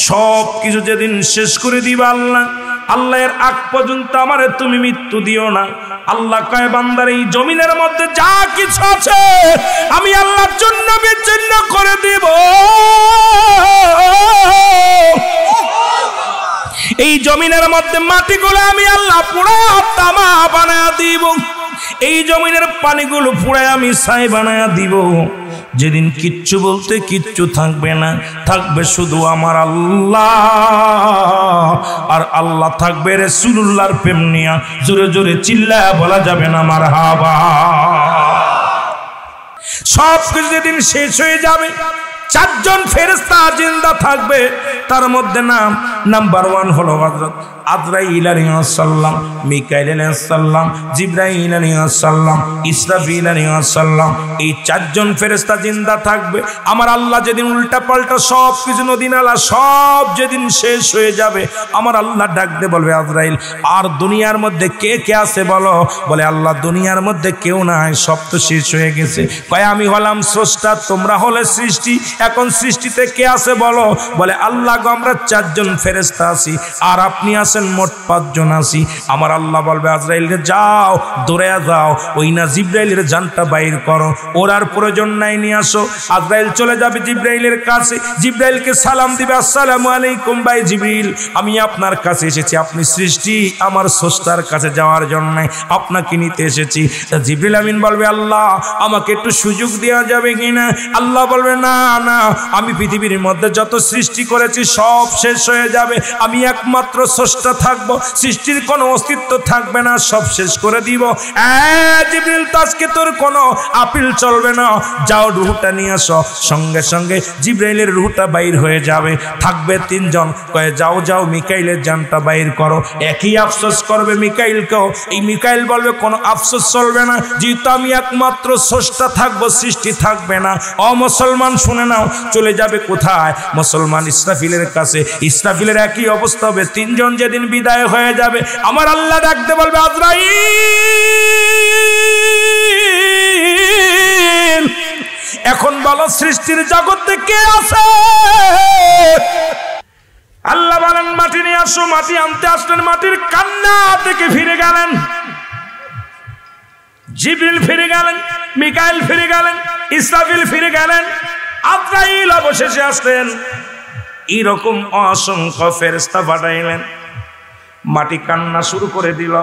সব কিছু যেদিন শেষ করে দিবা আল্লাহ, আল্লাহর আগ পর্যন্ত আমারে তুমি মৃত্যু দিও না। আল্লাহ কয় বান্দার এই জমিনের মধ্যে যা কিছু আছে আমি আল্লাহর জন্য বিচ্ছিন্ন করে দিব। এই জমিনের মধ্যে মাটিগুলো আমি আল্লাহ পুরো তামা বানায়া দিব, এই জমিনের পানিগুলো পুরাই আমি ছাই বানায়া দিব। যেদিন কিচ্ছু বলতে কিচ্ছু থাকবে না, থাকবে শুধু আমার আল্লাহ, আর আল্লাহ থাকবে রাসূলুল্লাহর প্রেম নিয়া। জোরে জোরে চিল্লায়া বলা যাবে না মারহাবা। সব কিছু যেদিন শেষ হয়ে যাবে, চারজন ফেরেশতা জিন্দা থাকবে। তার মধ্যে নাম্বার 1 হলো হযরত আজরাইল আলাইহিস সালাম, মিকাইল আলাইহিস সালাম, জিবরাইল আলাইহিস সালাম, ইসরাফিল আলাইহিস সালাম। এই চারজন ফেরেশতা জিন্দা থাকবে। আমার আল্লাহ যেদিন উল্টা পাল্টা সব কিছু নদী নালা সব যেদিন শেষ হয়ে যাবে, আমার আল্লাহ ডাক দিয়ে বলবে আজরাইল, আর দুনিয়ার মধ্যে কে কে আছে বলো? বলে আল্লাহ দুনিয়ার মধ্যে কেউ নাই, সব তো শেষ হয়ে গেছে। কয় আমি হলাম স্রষ্টা, তোমরা হলে সৃষ্টি, এখন সৃষ্টিতে কে আছে বলো? বলে আল্লাহ গো আমরা চারজন ফেরেশতা আছি, আর আপনি আছেন মোট 5 জন আছি। আমার আল্লাহ বলবে আজরাইলকে যাও, দৌড়ে যাও, ওই না জিবরাইলের জানটা বাইর করো, ওর আর প্রয়োজন নাই, নিয়ে আসো। আজরাইল চলে যাবে জিবরাইলের কাছে, জিবরাইলকে সালাম দিবে, আসসালামু আলাইকুম ভাই জিবরিল, আমি আপনার কাছে এসেছি, আপনি সৃষ্টি আমার স্রষ্টার কাছে যাওয়ার জন্য আপনাকে নিতে এসেছি। জিবরিল আমিন বলবে আল্লাহ আমাকে একটু সুযোগ দেওয়া যাবে কিনা? আল্লাহ বলবে না না, আমি পৃথিবীর মধ্যে যত সৃষ্টি করেছি সব শেষ হয়ে যাবে, আমি একমাত্র স্রষ্টা থাকবো, সৃষ্টির কোনো অস্তিত্ব থাকবে না, সব শেষ করে দিব। জিবরিল আজকে তোর কোনো আপিল চলবে না, যাও রূহটা নিয়ে আসো। সঙ্গে সঙ্গে জিবরাইলের রূহটা বাইর হয়ে যাবে, থাকবে 3 জন। কয়ে যাও যাও মিকাইলের জানটা বাইর করো। একই আফসোস করবে মিকাইলকেও। এই মিকাইল বলবে কোনো আফসোস চলবে না, যেহেতু আমি একমাত্র স্রষ্টা থাকবো, সৃষ্টি থাকবে না। ও মুসলমান শুনে নাও, চলে যাবে কোথায়? মুসলমান ইসরাফিলের কাছে। ইসরাফিলের একই অবস্থা হবে। 3 জন যেদিন বিদায় হয়ে যাবে, আমার আল্লাহ ডাকতে বলবে আজরাইল এখন বলো সৃষ্টির জগতে কে আছে? আল্লাহ বলেন মাটি নিয়ে আসো। মাটি আনতে আসলেন, মাটির কান্না থেকে ফিরে গেলেন। জিবরিল ফিরে গেলেন, মিকাইল ফিরে গেলেন, ইসরাফিল ফিরে গেলেন, আজরাইল অবশেষে আসলেন। এইরকম অসংখ্য ফেরেশতা পাঠাইলেন। মাটি কান্না শুরু করে দিল।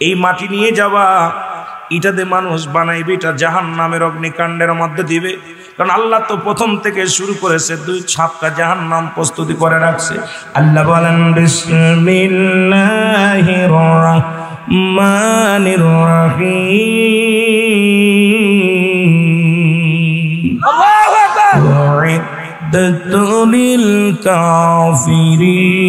এই মাটি নিয়ে যাওয়া, এটাতে মানুষ বানাইবে, এটা জাহান্নামের অগ্নিকাণ্ডের মধ্যে দিবে। কারণ আল্লাহ তো প্রথম থেকে শুরু করেছে, 2-7টা জাহান্নাম প্রস্তুতি করে রাখছে। আল্লাহ বলেন বিসমিল্লাহির রহমানির রহিম, আল্লাহু আকবার, উইদ্দাতুল কাফিরিন।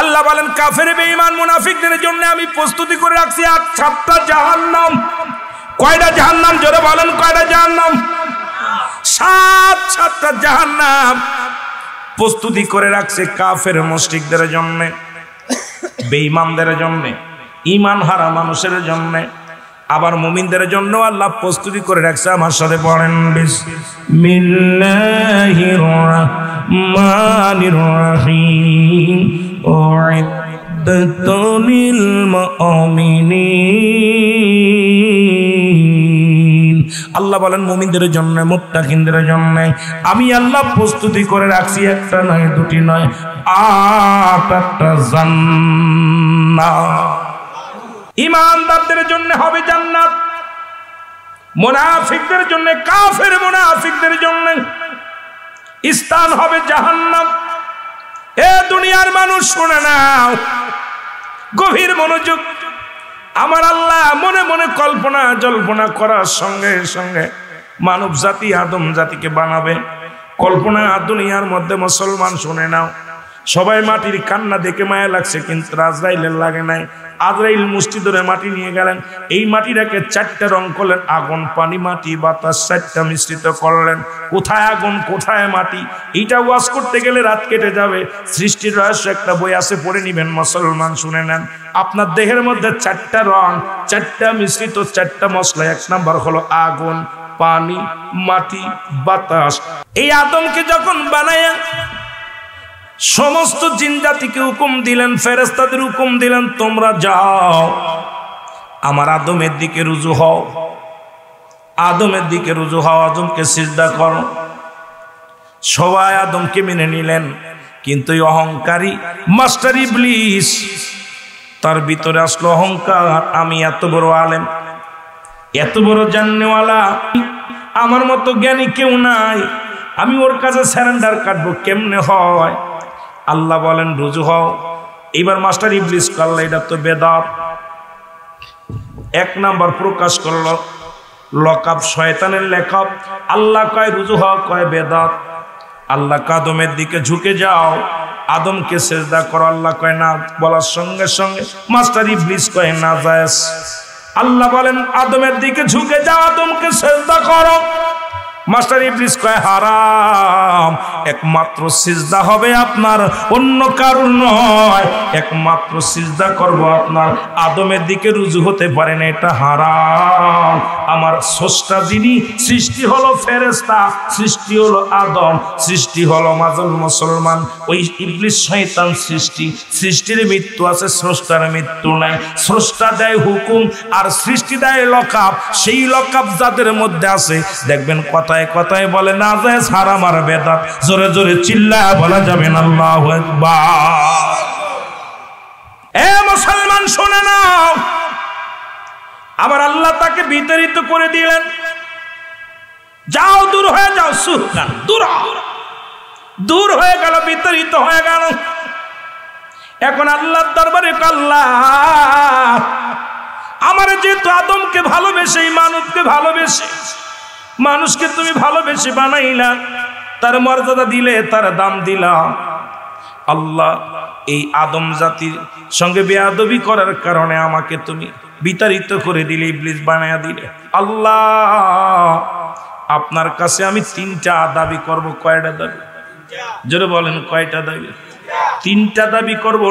আল্লাহ বলেন কাফের বেঈমান মুনাফিকদের জন্য আমি প্রস্তুতি করে রাখছি 7টা জাহান্নাম। কয়টা জাহান্নাম? জোরে বলেন কয়টা জাহান্নাম? 7টা জাহান্নাম প্রস্তুতি করে রাখছে কাফের মুশরিকদের জন্য, বেঈমানদের জন্য, ঈমান হারা মানুষের জন্য। আবার মুমিনদের জন্য আল্লাহ প্রস্তুতি করে রাখছে। আমার সাথে পড়েন বিসমিল্লাহির রহমানির রহিম, উইদ্দাতুল মুমিনিন। আল্লাহ বলেন মুমিনদের জন্য, মুত্তাকিনদের জন্য আমি আল্লাহ প্রস্তুতি করে রাখছি, একটা নয়, 2টি নয়, 8টা জান্নাত। ঈমানদারদের জন্য হবে জান্নাত, মুনাফিকদের জন্য, কাফের মুনাফিকদের জন্য স্থান হবে জাহান্নাম। এ দুনিয়ার মানুষ শুনে নাও, গভীর মনোযোগ। আমার আল্লাহ মনে মনে কল্পনা জল্পনা করার সঙ্গে সঙ্গে মানব জাতি আদম জাতিকে বানাবে। কল্পনা দুনিয়ার মধ্যে মুসলমান শুনে নাও, সবাই মাটির কান্না দেখে মায়া লাগছে, কিন্তু আজরাইলের লাগে নাই। আজরাইল মুষ্টি ধরে মাটি নিয়ে গেলেন। এই মাটিটাকে 4টে রং করলেন, আগুন, পানি, মাটি, বাতাস, 4টা মিশ্রিত করলেন। কোথায় আগুন কোথায় মাটি, এইটা ওয়াজ করতে গেলে রাত কেটে যাবে। সৃষ্টির রহস্য একটা বই আছে, পড়ে নিবেন মুসলমান, শুনে নেন। আপনার দেহের মধ্যে 4টা রং, 4টা মিশ্রিত, 4টা মশলা। 1 নাম্বার হলো আগুন, পানি, মাটি, বাতাস। এই আদমকে যখন বানায়া সমস্ত জিন জাতিকে হুকুম দিলেন, ফেরেশতাদের হুকুম দিলেন, তোমরা যাও আমার আদমের দিকে রুজু হও, আদমের দিকে রুজু হও, আদমকে সিজদা করো। সবাই আদমকে মেনে নিলেন, কিন্তু এই অহংকারী মাস্টার ইবলিস, তার ভিতরে আসলো অহংকার। আমি এত বড় আলেম, এত বড় জাননেওয়ালা, আমার মতো জ্ঞানী কেউ নাই, আমি ওর কাছে স্যারেন্ডার কাটবো কেমনে হয়? আল্লাহ বলেন রুজু হও। এবার মাস্টার ইবলিস করলো এটা তো বেদাত। এক নাম্বার প্রকাশ করলো লকাব, শয়তানের লেখক। আল্লাহ কয় রুজু হও, কয় বেদাত। আল্লাহ আদমের দিকে ঝুঁকে যাও, আদমকে সিজদা করো। আল্লাহ কয় না, বলার সঙ্গে সঙ্গে মাস্টার ইবলিস কয় না জায়েজ। আল্লাহ বলেন আদমের দিকে ঝুঁকে যাও, আদমকে সিজদা করো। মাস্টার ইবলিস কয় হারাম, একমাত্র সিজদা হবে আপনার, অন্য কারণ নয়, একমাত্র সিজদা করব আপনার। আদমের দিকে রুজু হতে পারে না, এটা হারাম। আমার স্রষ্টা যিনি, সৃষ্টি হলো ফেরেশতা, সৃষ্টি হলো আদম, সৃষ্টি হলো মাজল মুসলমান। ওই ইবলিস শয়তান সৃষ্টি, সৃষ্টির মৃত্যু আছে, স্রষ্টার মৃত্যু নাই। স্রষ্টা দেয় হুকুম আর সৃষ্টি দেয় লকাব। সেই লকাব যাদের মধ্যে আছে দেখবেন কথায় কথায় বলে না জায়েজ, হারাম আর বেদাত। জোরে জোরে চিল্লায় বলা যাবে না আল্লাহু আকবার। এ মুসলমান শুনে নাও, আবার আল্লাহ তাকে বিতাড়িত করে দিলেন, যাও দূর হয়ে যাও, সুহকান দূর হয়ে গেল, বিতাড়িত হয়ে গেল। এখন আল্লাহর দরবারে আল্লাহ, আমার যেহেতু আদমকে ভালোবেসে, মানবকে ভালোবেসে, মানুষকে তুমি ভালোবেসে বানাইলা, তার মর্যাদা দিলে, তার দাম দিলা। আল্লাহ এই আদম জাতির সঙ্গে বেয়াদবি করার কারণে আমাকে তুমি বিতাড়িত করে দিলে, ইবলিস বানায়া দিলে। আল্লাহ আপনার কাছে আমি তিনটা দাবি করব। কয়টা দাবি? জোরে বলেন কয়টা দাবি? তিনটা দাবি করব।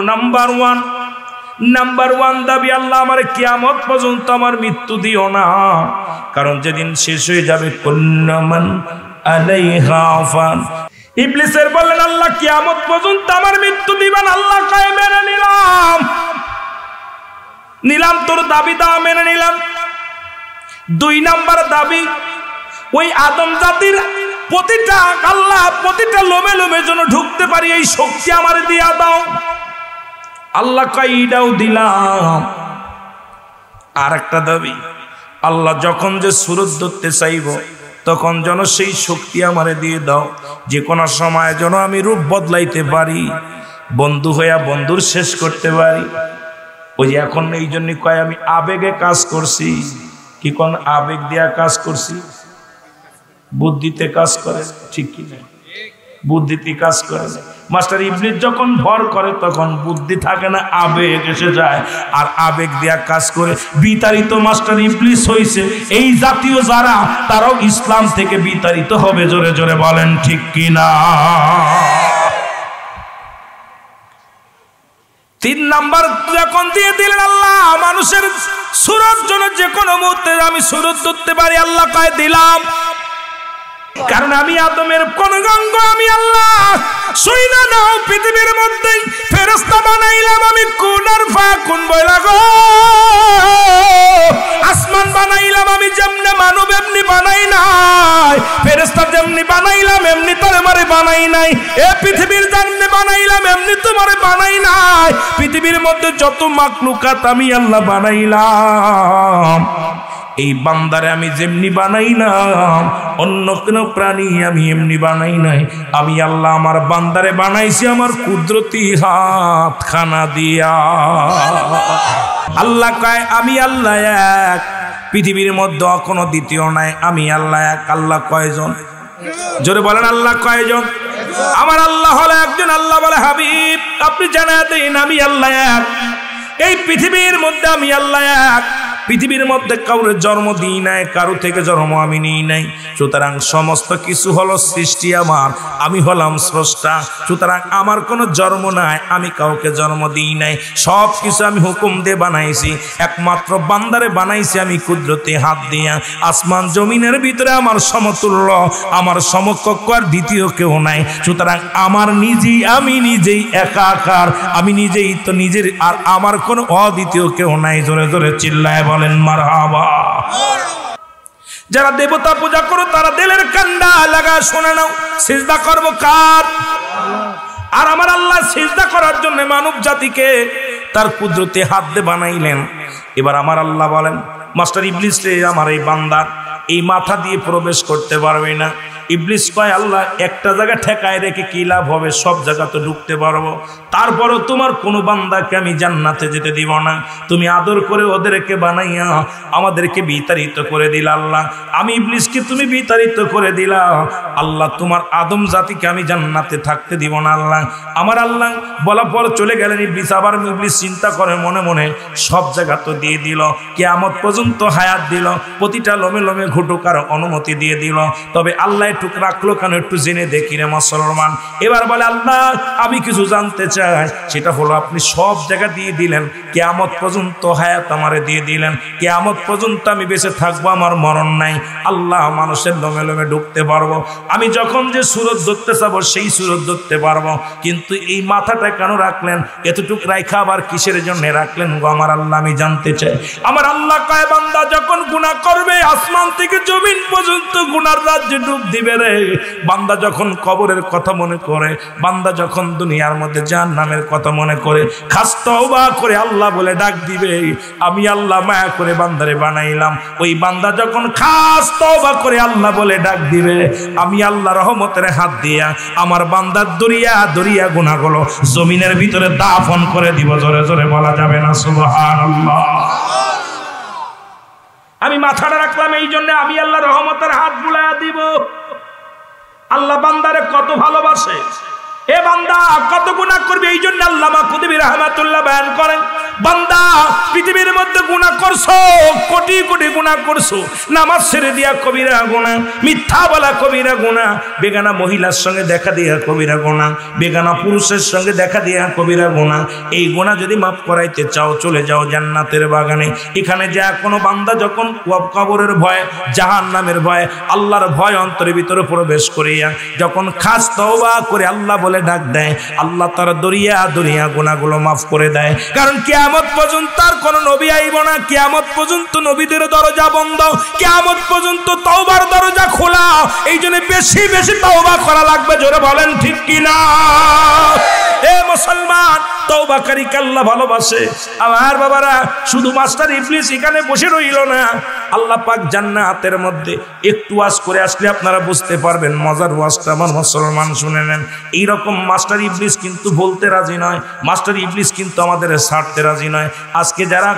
নাম্বার ওয়ান দাবি, আল্লাহ আমার কিয়ামত পর্যন্ত আমার মৃত্যু দিও না, কারণ যেদিন শেষ হয়ে যাবে কুল্লু মান আলাইহা ফান। ইবলিসের বললেন আল্লাহ কিয়ামত পর্যন্ত আমার মৃত্যু দিবেন। আল্লাহ কয় মেনে নিলাম তোর দাবি, দা মেনে নিলাম। দুই নাম্বার দাবি, ওই আদম জাতির প্রতিটা আল্লাহ প্রতিটা লোমে লোমে যেন ঢুকতে পারি, এই শক্তি আমার দিয়া দাও। আল্লাহ কয় এটাও দিলাম। আর একটা দাবি, আল্লাহ যখন যে সুরত ধরতে চাইব তখন যেন সেই শক্তি আমারে দিয়ে দাও, যে কোনো সময় যেন আমি রূপ বদলাইতে পারি, বন্ধু হইয়া বন্ধুর শেষ করতে পারি। ওই যে এখন এই জন্য কয় আমি আবেগে কাজ করছি। কি কোন আবেগ দিয়া কাজ করছি? বুদ্ধিতে কাজ করে, ঠিক কি না? বুদ্ধিতে কাজ করে না। মাস্টার ইবলিস যখন ভর করে তখন বুদ্ধি থাকে না, আবেগ এসে যায়, আর আবেগ দিয়া কাজ করে। বিতাড়িত মাস্টার ইবলিস হইছে এই জাতীয় যারা, তারাও ইসলাম থেকে বিতাড়িত হবে। জোরে জোরে বলেন ঠিক কি না? তিন নাম্বার যখন দিয়ে দিলেন আল্লাহ মানুষের সুরত জন্য, যে কোনো মুহূর্তে আমি সুরত ধরতে পারি, আল্লাহ কয় দিলাম। কারণ আমি আদমের কোন গঙ্গ আমি আল্লাহ শুই না নাও, পৃথিবীর মধ্যে ফেরেশতা বানাইলাম আমি, কোন আর ফাকুন বইলা গো। আসমান বানাইলাম আমি যেমনে মানব এমনি বানাই নাই, ফেরেশতা যেমনি বানাইলাম এমনি তোমারে বানাই নাই, এ পৃথিবীর যেমনি বানাইলাম এমনি তোমারে বানাই নাই। পৃথিবীর মধ্যে যত মাখলুকাত আমি আল্লাহ বানাইলাম, এই বান্দারে আমি যেমনি বানাইলাম, অন্য কোন প্রাণী আমি এমনি বানাই নাই। আমি আল্লাহ আমার বান্দারে বানাইছি আমার কুদরতি হাত খানা দিয়া। আল্লাহ কয় আমি আল্লাহ এক, পৃথিবীর মধ্যে কোনো দ্বিতীয় নাই, আমি আল্লাহ এক। আল্লাহ কয়জন? জোরে বলেন আল্লাহ কয়জন? আমার আল্লাহ হলো একজন। আল্লাহ বলে হাবিব আপনি জানাতে দেন আমি আল্লাহ এক, এই পৃথিবীর মধ্যে আমি আল্লাহ এক। পৃথিবীর মধ্যে কাউরে জন্ম দিই নাই, কারো থেকে জন্ম আমি নিই নাই। সুতরাং সমস্ত কিছু হলো সৃষ্টি আমার, আমি হলাম স্রষ্টা। সুতরাং আমার কোনো জন্ম নাই, আমি কাউকে জন্ম দিই নাই। সব কিছু আমি হুকুম দিয়ে বানাইছি, একমাত্র বান্দারে বানাইছি আমি কুদরতে হাত দিয়া। আসমান জমিনের ভিতরে আমার সমতুল্য, আমার সমকক্ষ আর দ্বিতীয় কেউ নাই। সুতরাং আমার নিজেই, আমি নিজেই একাকার, আমি নিজেই তো নিজের, আর আমার কোনো অদ্বিতীয় কেউ নাই। জোরে জোরে চিল্লায় বলেন মারহাবা। যারা দেবতা পূজা করো তারা দিলের কান্ডা লাগা শুনে নাও, সিজদা করব কার? আর আমার আল্লাহ সিজদা করার জন্য মানব জাতিকে তার কুদরতে হাত দিয়ে বানাইলেন। এবার আমার আল্লাহ বলেন, মাস্টার ইবলিস রে, আমার এই বান্দার এই মাথা দিয়ে প্রবেশ করতে পারবে না। ইবলিস কয়, আল্লাহ একটা জায়গা ঠেকায় রেখে কি লাভ হবে, সব জায়গা তো ঢুকতে পারবো। তারপরও তোমার কোনো বান্দাকে আমি জান্নাতে যেতে দিব না। তুমি আদর করে ওদেরকে বানাইয়া আমাদেরকে বিতাড়িত করে দিলা। আল্লাহ আমি ইবলিসকে তুমি বিতাড়িত করে দিলা। আল্লাহ তোমার আদম জাতিকে আমি জান্নাতে থাকতে দিব না। আল্লাহ আমার আল্লাহ বলা পর চলে গেলেন ইবলিস। আবার ইবলিস চিন্তা করে মনে মনে, সব জায়গা তো দিয়ে দিল, কিয়ামত পর্যন্ত হায়াত দিল, প্রতিটা লোমে লোমে ঘুটুকার অনুমতি দিয়ে দিল, তবে আল্লাহ একটু রাখলো কেন, একটু জেনে দেখি রে মুসলমান। এবার বলে, আল্লাহ আমি কিছু জানতে চাই, সেটা হলো আপনি সব জায়গা দিয়ে দিলেন, কিয়ামত পর্যন্ত হায়াত আমারে দিয়ে দিলেন, কিয়ামত পর্যন্ত আমি বেঁচে থাকবো, আমার মরণ নাই। আল্লাহ মানুষের লোমে লোমে ঢুকতে পারবো, আমি যখন যে সুরত ধরতে চাবো সেই সুরত ধরতে পারবো, কিন্তু এই মাথাটা কেন রাখলেন, এতটুক রাইখা আবার কিসের জন্য রাখলেন গো আমার আল্লাহ, আমি জানতে চাই। আমার আল্লাহ কয়, বান্দা যখন গুনাহ করবে আসমান থেকে জমিন পর্যন্ত গুনার রাজ্যে ডুব দিবে রে। বান্দা যখন কবরের কথা মনে করে, বান্দা যখন দুনিয়ার মধ্যে জাহান্নামের কথা মনে করে, খাস তওবা করে আল্লাহ বলে ডাক দিবে, আমি আল্লাহ মায়া করে বান্দারে বানাইলাম। ওই বান্দা যখন খাস তওবা করে আল্লাহ বলে ডাক দিবে, আমি আল্লাহ রহমতের হাত দিয়া আমার বান্দার দরিয়া দরিয়া গুনাহগুলো জমিনের ভিতরে দাফন করে দিব। জোরে জোরে বলা যাবে না সুবহানাল্লাহ। আমি মাথাটা রাখলাম এই জন্য, আমি আল্লাহ রহমতের হাত বুলাইয়া দিব। আল্লাহ বান্দারে কত ভালোবাসে। এ বান্দা কত গুনাহ করবে, এই জন্য আল্লামা কুতুবী রাহমাতুল্লাহ বয়ান করেন, বান্দা পৃথিবীর মধ্যে গুনাহ করছো, কোটি কোটি গুনাহ করছো, নামাজ ছেড়ে দিয়া কবিরা গুনাহ, মিথ্যা বলা কবিরা গুনাহ, বেগানা মহিলার সঙ্গে দেখা দিয়া কবিরা গুনাহ, বেগানা পুরুষের সঙ্গে দেখা দিয়া কবিরা গুনাহ। এই গুনাহ যদি মাফ করাইতে চাও, চলে যাও জান্নাতের বাগানে। এখানে যা কোনো বান্দা যখন কবরের ভয়, জাহান্নামের ভয়, আল্লাহর ভয় অন্তরের ভিতরে প্রবেশ করিয়া যখন খাস তওবা করে আল্লাহ বলে ডাক দেয়, আল্লাহ তার দরিয়া দরিয়া গুনাহগুলো মাফ করে দেয়। কারণ কিয়ামত পর্যন্ত আর কোন নবী আইব না, কিয়ামত পর্যন্ত নবীদের দরজা বন্ধ, কিয়ামত পর্যন্ত তওবার দরজা খোলা। এই জন্য বেশি বেশি তওবা করা লাগবে। জোরে বলেন ঠিক কিনা? এ মুসলমান, তওবাকারীকে আল্লাহ ভালোবাসে। আমার বাবারা, শুধু মাস্টার ইবলিস এখানে বসে রইল না, আল্লাহ পাক জান্নাতের মধ্যে একটু ওয়াজ করে আসলে আপনারা বুঝতে পারবেন মজার ওয়াজটা। আমার মুসলমান শুনে নেন, এইরকম মাস্টার ইবলিস কিন্তু বলতে রাজি নয়, মাস্টার ইবলিস কিন্তু আমাদের ছাড়তে রাজি নয়। আজকে যারা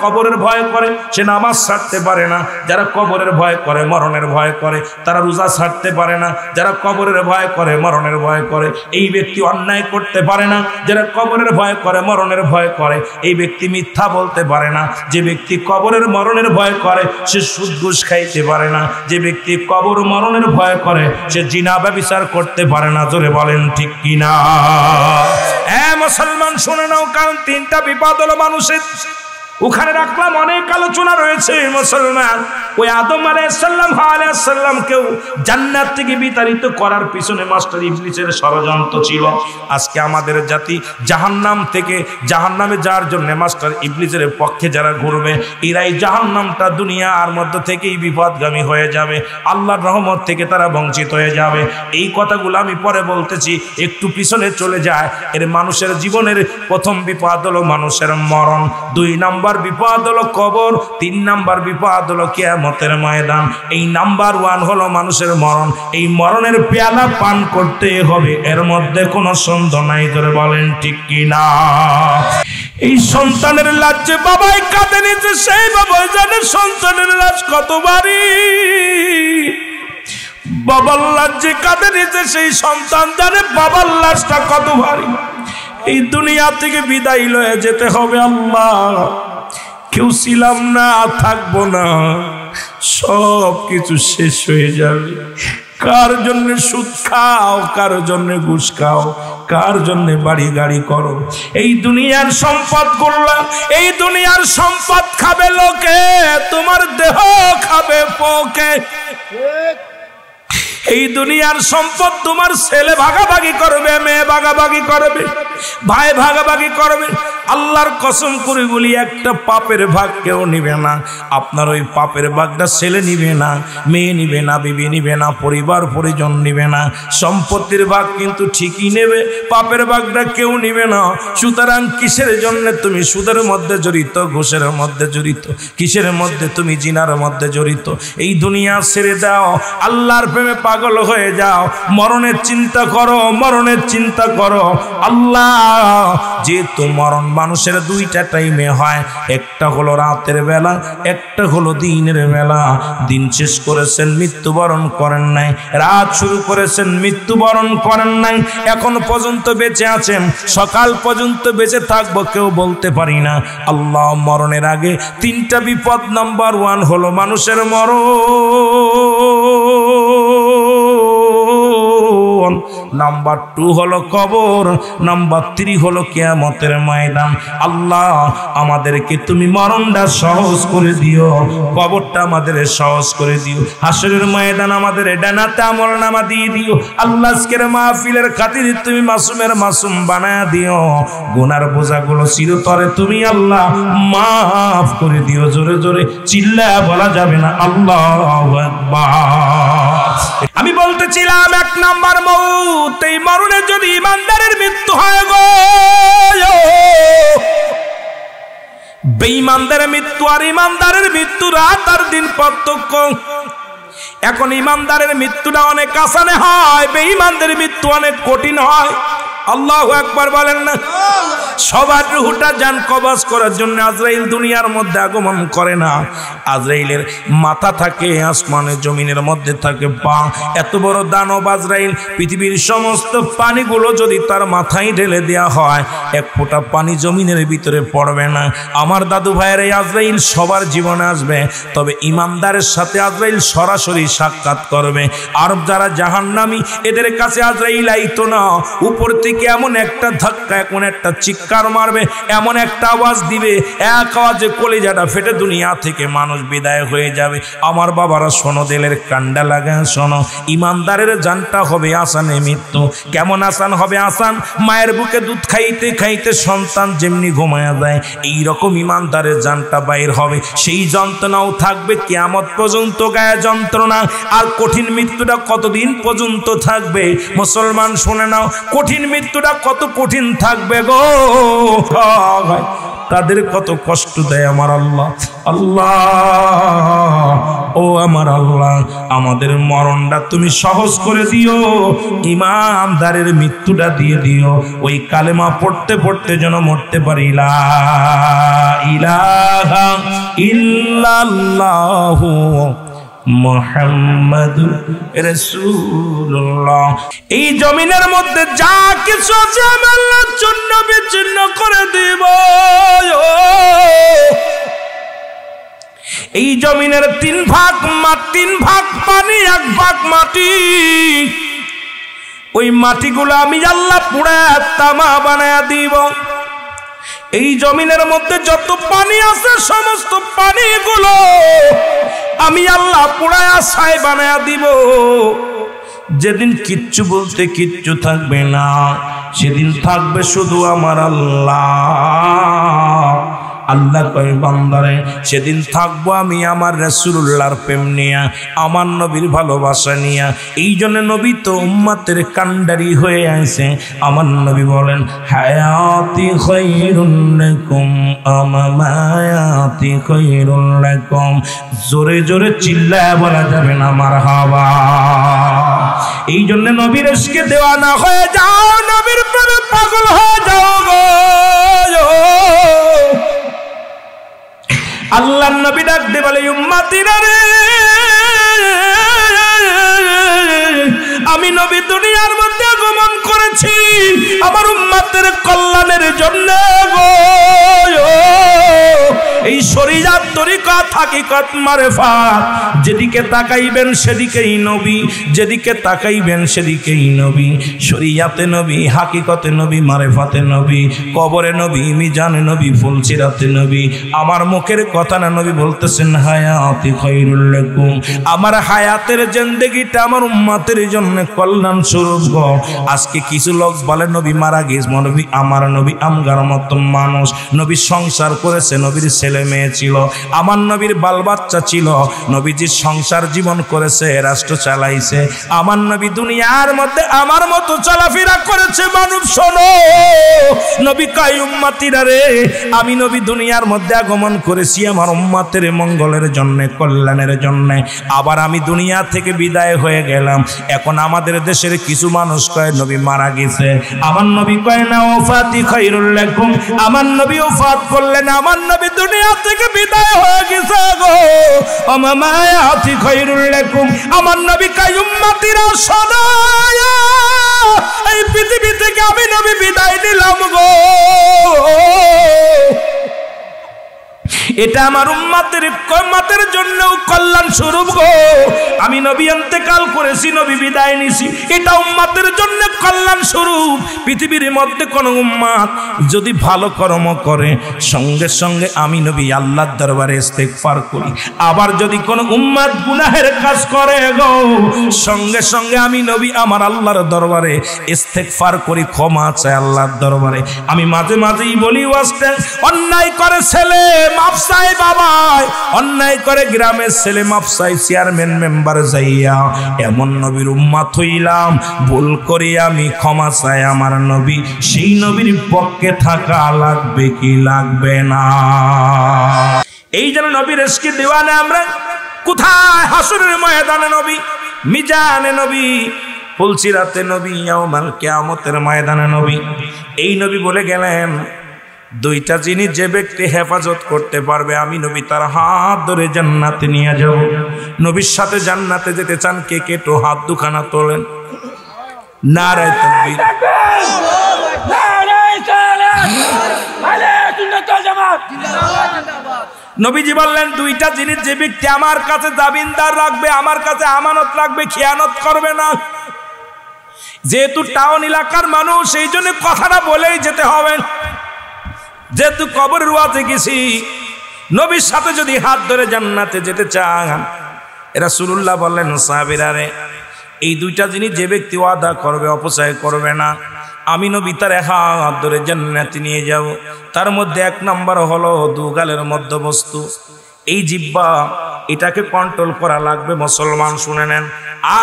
কবরের ভয় করে সে নামাজ ছাড়তে পারে না, যারা কবরের ভয় করে, মরণের ভয় করে, তারা রোজা ছাড়তে পারে না, যারা কবরের ভয় করে, মরণের ভয় করে, এই ব্যক্তি অন্যায় করতে পারে না। যারা কবরের ভয় করে, মরণের ভয় করে, এই ব্যক্তি মিথ্যা বলতে পারে না। যে ব্যক্তি কবরের মরণের ভয় করে সে সুদ ঘুষ খাইতে পারে না। যে ব্যক্তি কবর মরণের ভয় করে সে জিনা ব্যভিচার করতে পারে না। জোরে বলেন ঠিক কিনা? মুসলমান শুনে নাও, কারণ তিনটা বিপদ হলো মানুষের। ওখানে রাখলাম, অনেক আলোচনা রয়েছে মুসলমান। ওই আদম আলাইহিস সালামকেও জান্নাত থেকে বিতাড়িত করার পিছনে মাস্টার ইবলিসের ষড়যন্ত্র ছিল। আজকে আমাদের জাতি জাহান্নাম থেকে জাহান্নামে যাওয়ার জন্য মাস্টার ইবলিসের পক্ষে যারা ঘুরবে, এরাই জাহান্নামটা দুনিয়ার মধ্য থেকেই বিপদগামী হয়ে যাবে, আল্লাহর রহমত থেকে তারা বঞ্চিত হয়ে যাবে। এই কথাগুলো আমি পরে বলতেছি, একটু পিছনে চলে যায়। এর মানুষের জীবনের প্রথম বিপদ হলো মানুষের মরণ, 2 নম্বর বিপদ হলো কবর, 3 নম্বর বিপদ হলো কিয়ামতের ময়দান। এই নাম্বার 1 হলো মানুষের মরণ। এই মরণের পেয়ালা পান করতে হবে, এর মধ্যে কোনো সন্দেহ নাই। ধরে বলেন ঠিক কিনা? এই সন্তানের লাশ যে বাবাই কাঁদে নিতে, সেই বাবাই জানে সন্তানের লাশ কত ভারী। বাবার লাশ যে কাঁদে নিতে, সেই সন্তান জানে বাবার লাশটা কত ভারী। এই দুনিয়া থেকে বিদায় লয়ে যেতে হবে। আল্লাহ কেউ ছিলাম না, থাকবো না, সব কিছু শেষ হয়ে যাবে। কার জন্য সুদ খাও, কার জন্য ঘুষ খাও, কার জন্য বাড়ি গাড়ি করো, এই দুনিয়ার সম্পদ করলা, এই দুনিয়ার সম্পদ খাবে লোকে, তোমার দেহ খাবে পোকে। এই দুনিয়ার সম্পদ তোমার ছেলে ভাগাভাগি করবে, মেয়ে ভাগাভাগি করবে, ভাই ভাগাভাগি করবে। আল্লাহর কসম করে বলি, একটা পাপের ভাগ কেউ নিবে না। আপনার ওই পাপের ভাগটা ছেলে নিবে না, মেয়ে নিবে না, বিবি নিবে না, পরিবার পরিজন নিবে না। সম্পত্তির ভাগ কিন্তু ঠিকই নেবে, পাপের ভাগটা কেউ নিবে না। সুতরাং কিসের জন্য তুমি সুদের মধ্যে জড়িত, ঘুষের মধ্যে জড়িত, কিসের মধ্যে তুমি জিনার মধ্যে জড়িত? এই দুনিয়া ছেড়ে দাও, আল্লাহর প্রেমে পাগল হয়ে যাও, মরণের চিন্তা করো, মরণের চিন্তা করো। আল্লাহ যেহেতু মরণ মানুষের দুইটা টাইমে হয়, একটা হলো রাতের বেলা, একটা হলো দিনের বেলা। দিন শেষ করেছেন, মৃত্যুবরণ করেন নাই, রাত শুরু করেছেন, মৃত্যুবরণ করেন নাই, এখন পর্যন্ত বেঁচে আছেন, সকাল পর্যন্ত বেঁচে থাকবো কেউ বলতে পারি না। আল্লাহ মরণের আগে তিনটা বিপদ, নাম্বার 1 হলো মানুষের মরণ, নাম্বার 2 হলো কবর, নাম্বার 3 হলো কিয়ামতের ময়দান। আল্লাহ আমাদেরকে তুমি মরণটা সহজ করে দিও, কবরটা আমাদের সহজ করে দিও, হাসরের ময়দান আমাদের ডানাতে আমলনামা দিয়ে দিও। আল্লাহ আজকের মাহফিলের খাতিরে তুমি মাসুমের মাসুম বানায়া দিও, গুনার বোঝাগুলো চিরতরে তুমি আল্লাহ মাফ করে দিও। জোরে জোরে চিল্লায়া বলা যাবে না আল্লাহু আকবার। আমি বলতেছিলাম 1 নাম্বার মউত, এই মরণে যদি ইমানদারের মৃত্যু হয় গো, বেঈমানদারের মৃত্যু আর ইমানদারের মৃত্যু রাত আর দিন পার্থক্য। এখন ইমানদারের মৃত্যুটা অনেক আসানে হয়, বেঈমানদের মৃত্যু অনেক কঠিন হয়। আল্লাহু আকবার বলেন না। সবার রূহটা জান কবজ করার জন্য আজরাইল দুনিয়ার মধ্যে আগমন করে না। আজরাইলের মাথা থাকে আসমানের জমিনের মধ্যে থাকে পা। এত বড় দানব আজরাইল, পৃথিবীর সমস্ত পানিগুলো যদি তার মাথায় ঢেলে দেওয়া হয়, এক ফোঁটা পানি জমিনের ভিতরে পড়বে না। আমার দাদু ভাইয়ের এই আজরাইল সবার জীবনে আসবে, তবে ইমানদারের সাথে আজরাইল সরাসরি সাক্ষাৎ করবে। আর যারা জাহান্নামী এদের কাছে আজরাইল আইতো না, উপর থেকে এমন একটা ধাক্কা, এমন একটা চিৎকার মারবে, এমন একটা আওয়াজ দিবে, এক আওয়াজে কলিজাটা ফেটে দুনিয়া থেকে মানুষ বিদায় হয়ে যাবে। আমার বাবারা শোনো, দিলের কান্ডা লাগায় শোনো, ইমানদারের জানটা হবে আসানে মৃত্যু। কেমন আসান হবে? আসান মায়ের বুকে দুধ খাইতে খাইতে সন্তান যেমনি ঘুমায়া যায়, এইরকম ইমানদারের জানটা বাইর হবে। সেই যন্ত্রণাও থাকবে কিয়ামত পর্যন্ত, গায়ে যন্ত্রণা। আর কঠিন মৃত্যুটা কতদিন পর্যন্ত থাকবে? মুসলমান শুনে নাও, কঠিন মৃত্যুটা কত কঠিন থাকবে গো, তাদের কত কষ্ট দেয় আমার আল্লাহ। আল্লাহ ও আমার আল্লাহ, আমাদের মরণটা তুমি সহজ করে দিও, ইমানদারের মৃত্যুটা দিয়ে দিও। ওই কালেমা পড়তে পড়তে যেন মরতে পারি, লা ইলাহা ইল্লাল্লাহু মুহাম্মাদুর রাসূলুল্লাহ। এই জমিনের মধ্যে যা কিছু আছে আমি আল্লাহর জন্য বিচ্ছিন্ন করে দিব। এই জমিনের 3 ভাগ পানি, 1 ভাগ মাটি। ওই মাটিগুলো আমি আল্লাহ পুড়া তামা বানায়া দিব। এই জমিনের মধ্যে যত পানি আছে সমস্ত পানিগুলো আমি আল্লাহ পুড়ায়া ছাই বানায়া দিব। যেদিন কিচ্ছু বলতে কিচ্ছু থাকবে না, সেদিন থাকবে শুধু আমার আল্লাহ। আল্লাহ কয় বান্দারে, সেদিন থাকবো আমি আমার রাসূলুল্লাহর প্রেম নিয়া, আমার নবীর ভালোবাসা নিয়া। এই জন্য নবী তো উম্মতের কান্ডারি হয়ে আছে। আমার নবী বলেন, হায়াতি খায়রুল লাকুম আমামায়াতি খায়রুল লাকুম। জোরে জোরে চিল্লায় বলা যাবে না মারহাবা। এই জন্য নবীর ইশকে দেওয়ানা হয়ে যাও, নবীর প্রেমে পাগল হয়ে যাও গো। আল্লাহর নবী ডাক দিয়ে বলে, উম্মতিরা রে, আমি নবী দুনিয়ার মধ্যে আগমন করেছি আমার উম্মতের কল্যাণের জন্য গো। এই শরীয়ত তরিকত হাকিকত মারিফাত যেদিকে তাকাইবেন সেদিকেই নবী, যেদিকে তাকাইবেন সেদিকেই নবী। শরীয়তে নবী, হাকিকতে নবী, মারিফাতে নবী, কবরে নবী, মিজানে নবী, ফুলসিরাতে নবী। আমার মুখের কথা না, নবী বলতেছেন হায়াতি খায়রুল লাকুম, আমার হায়াতের জিন্দেগিটা আমার উম্মতের জন্য কল্যাণ স্বরূপ গো। আজকে কিছু লোক বলে নবী মারা গেছে, নবী আমার নবী আমগার মতো মানুষ, নবী সংসার করেছে, নবীর ছেলে মেয়ে ছিল, আমার নবীর বাল বাচ্চা ছিল, নবীজি সংসার জীবন করেছে, রাষ্ট্র চালাইছে, আমার নবী দুনিয়ার মধ্যে আমার মতো চলাফেরা করেছে। মানব শোনো, নবী কয় উম্মতিরা রে, আমি নবী দুনিয়ার মধ্যে আগমন করেছি আমার উম্মতের মঙ্গলের জন্য, কল্যাণের জন্য। আবার আমি দুনিয়া থেকে বিদায় হয়ে গেলাম। এখন আমাদের দেশের কিছু মানুষ কয় নবী মারা গেছে, আমার নবী কয় না ওফাতি খায়রুল লাকুম, আমার নবী ওফাত করলেন, আমার নবী দুনিয়া থেকে বিদায় হয়ে গেছে গো। মামায়াতি খায়রুল লাকুম, আমার নবী কয় উম্মতিরা শোনো, এই পৃথিবী থেকে আমি নবী বিদায় নিলাম গো। এটা আমার উম্মতের জন্য কল্যাণ স্বরূপ গো। আমি নবী ইন্তেকাল করেছি, নবী বিদায় নিছি, এটা উম্মতের জন্য কল্যাণ স্বরূপ। পৃথিবীর মধ্যে কোন উম্মত যদি ভালো কর্ম করে, সঙ্গে সঙ্গে আমি নবী আল্লাহর দরবারে ইস্তেগফার করি। আবার যদি কোন উম্মত গুনাহের কাজ করে গো, সঙ্গে সঙ্গে আমি নবী আমার আল্লাহর দরবারে ইস্তেগফার করি, ক্ষমা চাই আল্লাহর দরবারে। আমি মাঝে মাঝেই বলি ওয়াজতে, অন্যায় করে ছেলে মাফ চাই বাবাই, অন্যায় করে গ্রামের ছেলে মাফ চাই চেয়ারম্যান মেম্বার যাইয়া। এমন নবীর উম্মত হইলাম, ভুল করি আমি ক্ষমা চাই আমার নবী। সেই নবীর পক্ষে থাকা লাগবে কি লাগবে না? এই জন্য নবীর ইশকে দিওয়ানা আমরা। কোথায়? হাসরের ময়দানে নবী, মিজানে নবী, ফুলসিরাতে নবী, ইয়াউমাল কিয়ামতের ময়দানে নবী। এই নবী বলে গেলেন, দুইটা জিনিস যে ব্যক্তি হেফাজত করতে পারবে, আমি নবী তার হাত ধরে জান্নাতে নিয়ে যাব। নবীর সাথে জান্নাতে যেতে চান কে কে? তো হাত দুখানা তোলেন। নারায়ে তাকবীর। নবীজি বললেন, দুইটা জিনিস যে ব্যক্তি আমার কাছে জামিনদার রাখবে, আমার কাছে আমানত রাখবে, খেয়ানত করবে না। যেহেতু টাউন এলাকার মানুষ, সেই জন্য কথাটা বলেই যেতে হবে। যেহেতু কবরের ওয়াজে গেছি, নবীর সাথে যদি হাত ধরে জান্নাতে যেতে চান, রাসূলুল্লাহ বললেন সাহাবীরা রে, এই দুইটা জিনিস যে ব্যক্তি ওয়াদা করবে, অপচয় করবে না, আমি নবী তার হাত ধরে জান্নাতে নিয়ে যাব। তার মধ্যে এক নম্বর হলো দুগালের মধ্যবস্তু, এই জিহ্বা, এটাকে কন্ট্রোল করা লাগবে। মুসলমান শুনে নেন,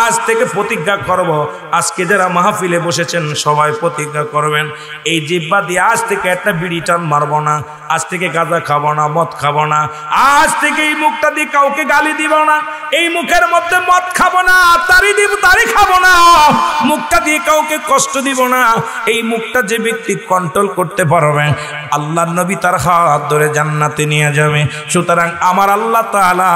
আজ থেকে প্রতিজ্ঞা করব, আজকে যারা মাহফিলে বসেছেন সবাই প্রতিজ্ঞা করবেন, এই জিহ্বা দিয়ে আজ থেকে একটা বিড়ি টান মারবো না, আজ থেকে গাঁজা খাবো না, মদ খাবো না, আজ থেকে এই মুখটা দিয়ে কাউকে গালি দিব না, এই মুখের মধ্যে মদ খাবো না, তারি খাবো না, মুখটা দিয়ে কাউকে কষ্ট দিব না। এই মুখটা যে ব্যক্তি কন্ট্রোল করতে পারবে, আল্লাহর নবী তার হাত ধরে জান্নাতে নিয়ে যাবে। সুতরাং আমার আল্লাহ তাআলা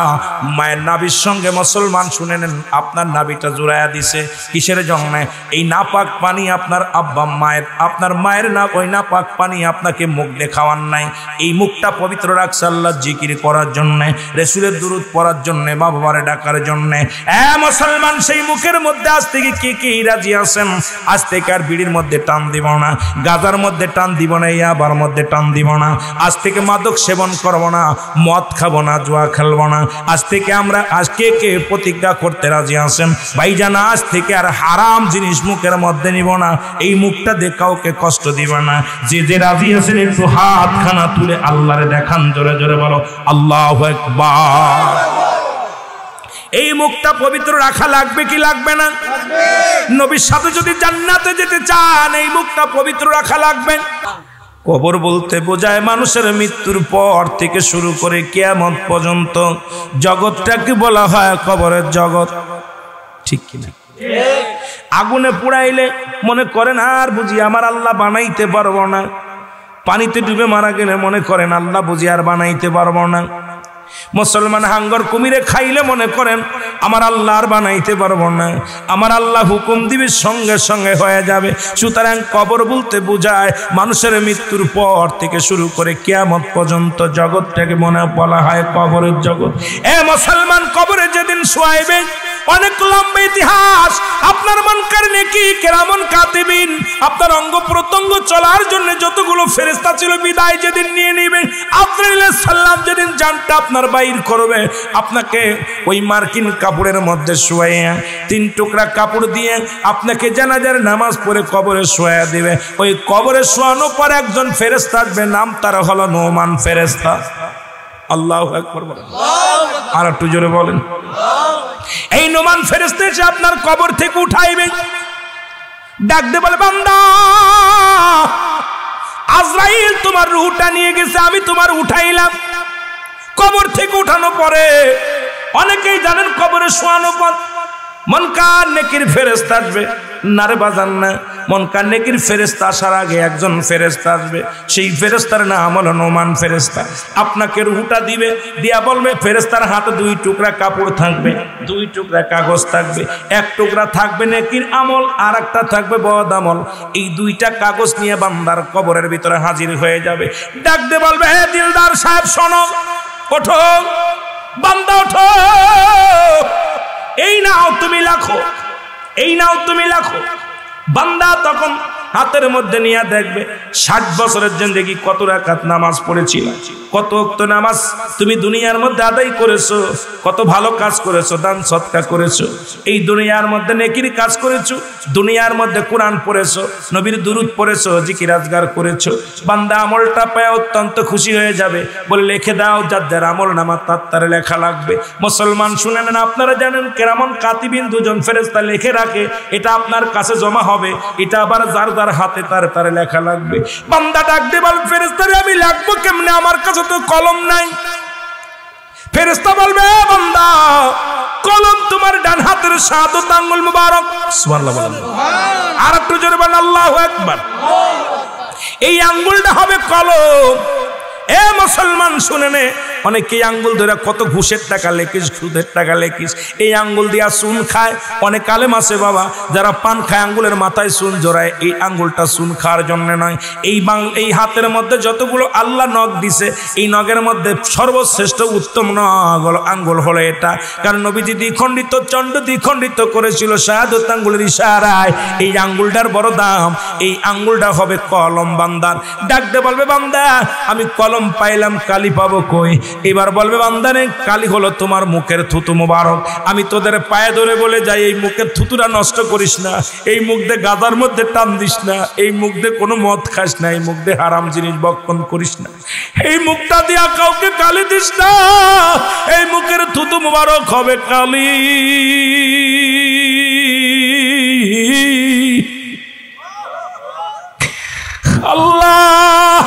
মায়ের নাভির সঙ্গে, মুসলমান শুনে নেন, আপনার নাভিটা জোড়ায়া দিছে কিসের জন্য? এই নাপাক পানি আপনার আব্বা মায়ের, আপনার মায়ের না ওই নাপাক পানি আপনাকে মুখ দেখাওয়ান নাই। এই মুখটা পবিত্র রাখছে আল্লাহর জিকির করার জন্য, রাসূলের দুরূদ পড়ার জন্য, মা বাবার ডাকার জন্য। মুসলমান, সেই মুখের মধ্যে আজ থেকে কে কে রাজি আছেন? আজ থেকে আর বিড়ির মধ্যে টান দিব না, গাজার মধ্যে টান দিব না, ইয়াবার মধ্যে টান দিব না, আজ থেকে মাদক সেবন করব না, মদ খাবো না, জুয়া খেলবো না। আজ থেকে আমরা, আজ কে কে প্রতিজ্ঞা করতে রাজি আছেন? ভাইজান, আজ থেকে আর হারাম জিনিস মুখের মধ্যে নিব না, এই মুখটা দিয়ে কাউকে কষ্ট দিব না। যে যে রাজি আছেন একটু হাতখানা তুলে আল্লাহরে দেখান, জোরে জোরে বলো আল্লাহু আকবার। এই মুখটা পবিত্র রাখা লাগবে কি লাগবে না? নবীর সাথে যদি জান্নাতে যেতে চান, এই মুখটা পবিত্র রাখা লাগবে। কবর বলতে বোঝায় মানুষের মৃত্যুর পর থেকে শুরু করে কিয়ামত পর্যন্ত জগৎটাকে বলা হয় কবরের জগৎ, ঠিক কিনা? আগুনে পুড়াইলে মনে করেন আর বুঝি আমার আল্লাহ বানাইতে পারবো না, পানিতে ডুবে মারা গেলে মনে করেন আল্লাহ বুঝি আর বানাইতে পারবো না। মুসলমান হাঙ্গর কুমিরে খাইলে মনে করেন আমার আল্লাহ আর বানাইতে পারবো না, আমার আল্লাহ হুকুম দিবে সঙ্গে সঙ্গে হয়ে যাবে। সুতরাং কবর বলতে বোঝায় মানুষের মৃত্যুর পর থেকে শুরু করে কিয়ামত পর্যন্ত জগৎটাকে মনে বলা হয় কবরের জগৎ। এ মুসলমান, কবরে যেদিন শোয়াইবে অনেক লম্বা ইতিহাস। আপনার মুনকার নেকি কিরামান কাতিবিন, আপনার অঙ্গ প্রত্যঙ্গ চলার জন্য যতগুলো ফেরেশতা ছিল বিদায় যেদিন নিয়ে নেবে। আজরাইল সালাম যেদিন জানটা আপনার বাইর করবে, আপনাকে ওই মার্কিন কাপড়ের মধ্যে শোয়াইয়া 3 টুকরা কাপড় দিয়ে আপনাকে জানাজার নামাজ পড়ে কবরে শোয়া দিবে। ওই কবরে শোয়ানোর পর একজন ফেরেশতা আসবে, নাম তার হলো নোমান ফেরেশতা। আল্লাহু আকবার বলেন, আর একটু জোরে বলেন। এই নোমান ফেরেশতা এসে আপনার কবর থেকে উঠাইবে, ডাক দিয়ে বলে, বান্দা আজরাইল তোমার রূহটা নিয়ে গেছে, আমি তোমার উঠাইলাম। কবর থেকে উঠানো পরে অনেকেই জানেন কবরে শোয়ানো পর মুনকার নেকির ফেরেশতা আসবে। নারে বাজান না, মুনকার নেকির ফেরেশতা আসার আগে একজন ফেরেশতা আসবে, সেই ফেরেশতার নাম হলো নোমান ফেরেশতা। আপনাকে রূহটা দিবে, দিয়া বলবে, ফেরেশতার হাতে 2 টুকরা কাপড় থাকবে, 2 টুকরা কাগজ থাকবে, 1 টুকরা থাকবে নেকির আমল, আর একটা থাকবে বদ আমল। এই 2টা কাগজ নিয়ে বান্দার কবরের ভিতরে হাজির হয়ে যাবে। ডাক দিয়ে বলবে, হে দিলদার সাহেব শোনো, ওঠো বান্দা ওঠো, এই নাও তুমি লাখো, এই নাও তুমি লাখো। বান্দা তখন হাতের মধ্যে নিয়ে দেখবে 60 বছরের জিন্দেগি কত রাকাত নামাজ পড়েছিল, কত ওয়াক্ত নামাজ তুমি দুনিয়ার মধ্যে আদায় করেছো, কত ভালো কাজ করেছো, দান সদকা করেছো, এই দুনিয়ার মধ্যে নেকির কাজ করেছো, দুনিয়ার মধ্যে কোরআন পড়েছো, নবীর দুরূদ পড়েছো, জিকির আজগার করেছো। বান্দা আমলটা পেয়ে অত্যন্ত খুশি হয়ে যাবে, বলে লিখে দাও, যাদের আমল নামা তার লেখা লাগবে। মুসলমান শুনেন না, আপনারা জানেন কেরামান কাতিবিন 2জন ফেরেশতা লিখে রাখে, এটা আপনার কাছে জমা হবে, এটা আবার যার যার হাতে তার লেখা লাগবে। বান্দা ডাক দিয়ে বল, ফেরেশতারে আমি লিখবো কেমনে, আমার কাছে তো কলম নাই। ফেরেশতা বলবে, বান্দা কলম তোমার ডান হাতের শাহাদাত আঙ্গুল মুবারক। সুবহানাল্লাহ বলেন, আর একটু জোরে বলেন আল্লাহু আকবার। এই আঙ্গুলটা হবে কলম। এ মুসলমান শুনে নে, অনেকে আঙ্গুল ধরে কত ঘুষের টাকা লেখিস, সুদের টাকা লেখিস, এই আঙ্গুল দিয়া চুন খায়। অনেক আলেম আছে বাবা যারা পান খায় আঙ্গুলের মাথায় চুন জড়ায়, এই আঙ্গুলটা চুন খাওয়ার জন্য নয়। এই হাতের মধ্যে যতগুলো আল্লাহ নখ দিছে, এই নখের মধ্যে সর্বশ্রেষ্ঠ উত্তম নখ আঙ্গুল হলো এটা। কারণ নবীজি দ্বিখণ্ডিত চন্ড দ্বিখণ্ডিত করেছিল শাহাদাত আঙ্গুলের ইশারায়। এই আঙ্গুলটার বড় দাম, এই আঙ্গুলটা হবে কলম বান্দার। ডাকতে বলবে, বান্দা আমি কলম পাইলাম, কালি পাবো কই? এবার বলবে, বান্দারে কালি হলো তোমার মুখের থুতু মুবারক। আমি তোদের পায়ে ধরে বলে যাই, এই মুখের থুতুরা নষ্ট করিস না, এই মুখ দিয়ে গাদার মধ্যে টান দিস না, এই মুখ দিয়ে কোনো মদ খাস না, এই মুখ দিয়ে হারাম জিনিস বক্ষণ করিস না, এই মুখটা দিয়া কাউকে কালি দিস না, এই মুখের থুতু মুবারক হবে কালি। আল্লাহ,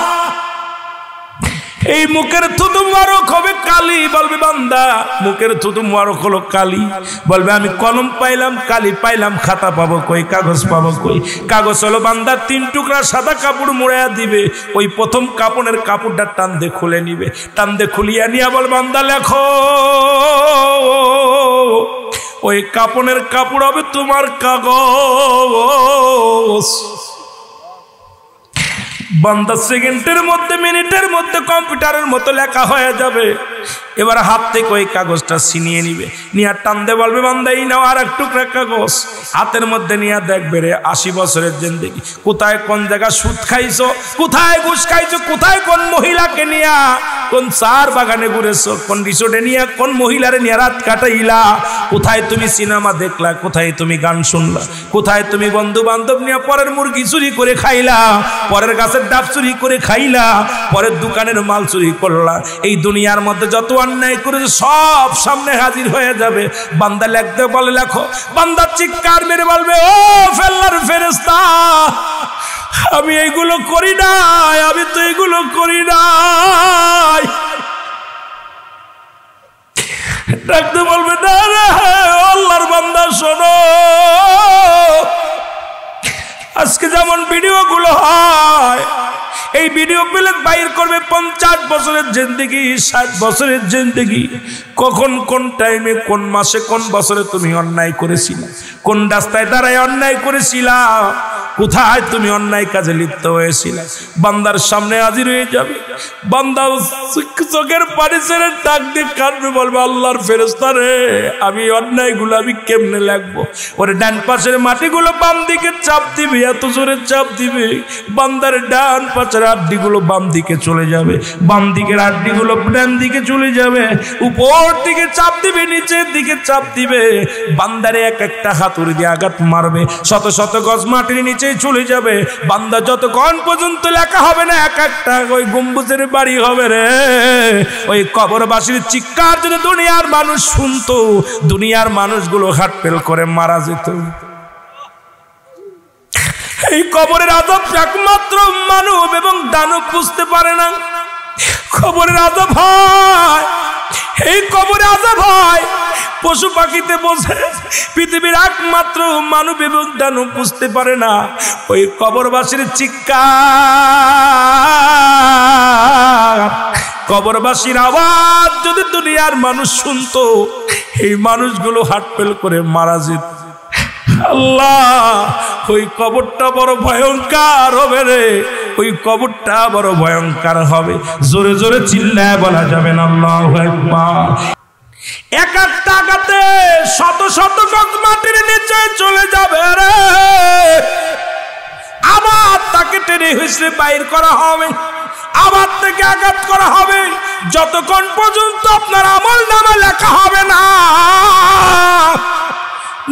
এই মুখের থুতু মুবারক হবে কালি। বলবে, বান্দা মুখের থুতু মুবারক হলো কালি। বলবে, আমি কলম পাইলাম, কালি পাইলাম, খাতা পাবো কই, কাগজ পাবো কই? কাগজ হলো বান্দার 3 টুকরা সাদা কাপড় মুড়াইয়া দিবে, ওই প্রথম কাপড়ের কাপড়টা টান দিয়ে খুলে নিবে, টান দিয়ে খুলিয়া নিয়া বল, বান্দা লেখো। ওই কাপড়ের কাপড় হবে তোমার কাগজ। বান্দা সেকেন্ডের মধ্যে, মিনিটের মধ্যে কম্পিউটারের মতো লেখা হয়ে যাবে। এবার হাত থেকে ওই কাগজটা ছিনিয়ে নিবে, নিয়ে টান দিয়ে বলবে, বান্দা এই নাও আর 1 টুকরা কাগজ। হাতের মধ্যে নিয়ে দেখবে রে 80 বছরের জিন্দেগি কোথায় কোন জায়গা সুদ খাইছো, কোথায় ঘুষ খাইছো, কোথায় কোন মহিলাকে নিয়া, কোন চার বাগানে ঘুরেছো, কোন রিসোর্টে নিয়ে কোন মহিলারে নিয়ে রাত কাটাইলা, কোথায় তুমি সিনেমা দেখলা, কোথায় তুমি গান শুনলা, কোথায় তুমি বন্ধু বান্ধব নিয়ে পরের মুরগি চুরি করে খাইলা, পরের গাছের ডাব চুরি করে খাইলা, পরের দোকানের মাল চুরি করলা। এই দুনিয়ার মধ্যে যত অন্যায় করেছে সব সামনে হাজির হয়ে যাবে। বান্দা লিখতে বলে লেখো। বান্দা চিৎকার মেরে বলবে, ও আল্লাহর ফেরেশতা, আমি এইগুলো করি নাই, আমি তো এগুলো করি নাই। ডাকতে বলবে, না রে আল্লাহর বান্দা শোনো, আজকে যেমন ভিডিও গুলো হয় এই ভিডিও প্লেট বাইর করবে 50 বছরের জিন্দেগি, 60 বছরের জিন্দেগি। কখন কোন টাইমে কোন মাসে কোন বছরে তুমি অন্যায় করেছিলে, কোন রাস্তায় দাঁড়ায় অন্যায় করেছিলা, কোথায় তুমি অন্যায় কাজে লিপ্ত হয়েছিলে, বান্দার সামনে হাজির হয়ে যাবে। বান্দা চোখের পানি ছেড়ে ডাক দিয়ে কাঁদবে, বলবে আল্লাহর ফেরেশতা রে, আমি অন্যায়গুলো আমি কেমনে লাগবো। ওরে ডান পাশের মাটিগুলো বাম দিকে চাপ দিবে, এত জোরে চাপ দিবে বান্দার ডান পাশের হাড্ডিগুলো বাম দিকে চলে যাবে, বাম দিকের হাড্ডিগুলো ডান দিকে চলে যাবে। উপর দিকে চাপ দিবে, নিচের দিকে চাপ দিবে, বান্দারে এক একটা হাতুড়ি দিয়ে আঘাত মারবে, শত শত গজ মাটির নিচে চলে যাবে। বান্দা যতক্ষণ পর্যন্ত লেখা হবে না এক একটা ওই গম্বুজের বাড়ি হবে রে, ওই কবরবাসীর চিৎকার যদি দুনিয়ার মানুষ শুনতো, দুনিয়ার মানুষগুলো হাট ফেল করে মারা যেত। এই কবরের আযাব একমাত্র মানব এবং দানব বুঝতে পারে না। কবরের আযাব হয়, এই কবরে আযাব হয় পশু পাখিতে বোঝে, পৃথিবীর একমাত্র মানব এবং দানব বুঝতে পারে না। ওই কবরবাসীর চিৎকার, কবরবাসীর আওয়াজ যদি দুনিয়ার মানুষ শুনতো, এই মানুষগুলো হাটপেল করে মারা যেত। আল্লাহ, ওই কবরটা বড় ভয়ঙ্কর হবে রে, ওই কবরটা বড় ভয়ঙ্কর হবে। জোরে জোরে চিল্লায় বলা যাবে না আল্লাহু আকবার। এক একটা আঘাতে শত শত গজ মাটির নিচে চলে যাবে রে, আবার তাকে টেনে হিসেবে বাইর করা হবে, আবার থেকে আঘাত করা হবে, যতক্ষণ পর্যন্ত আপনার আমল নামা লেখা হবে না।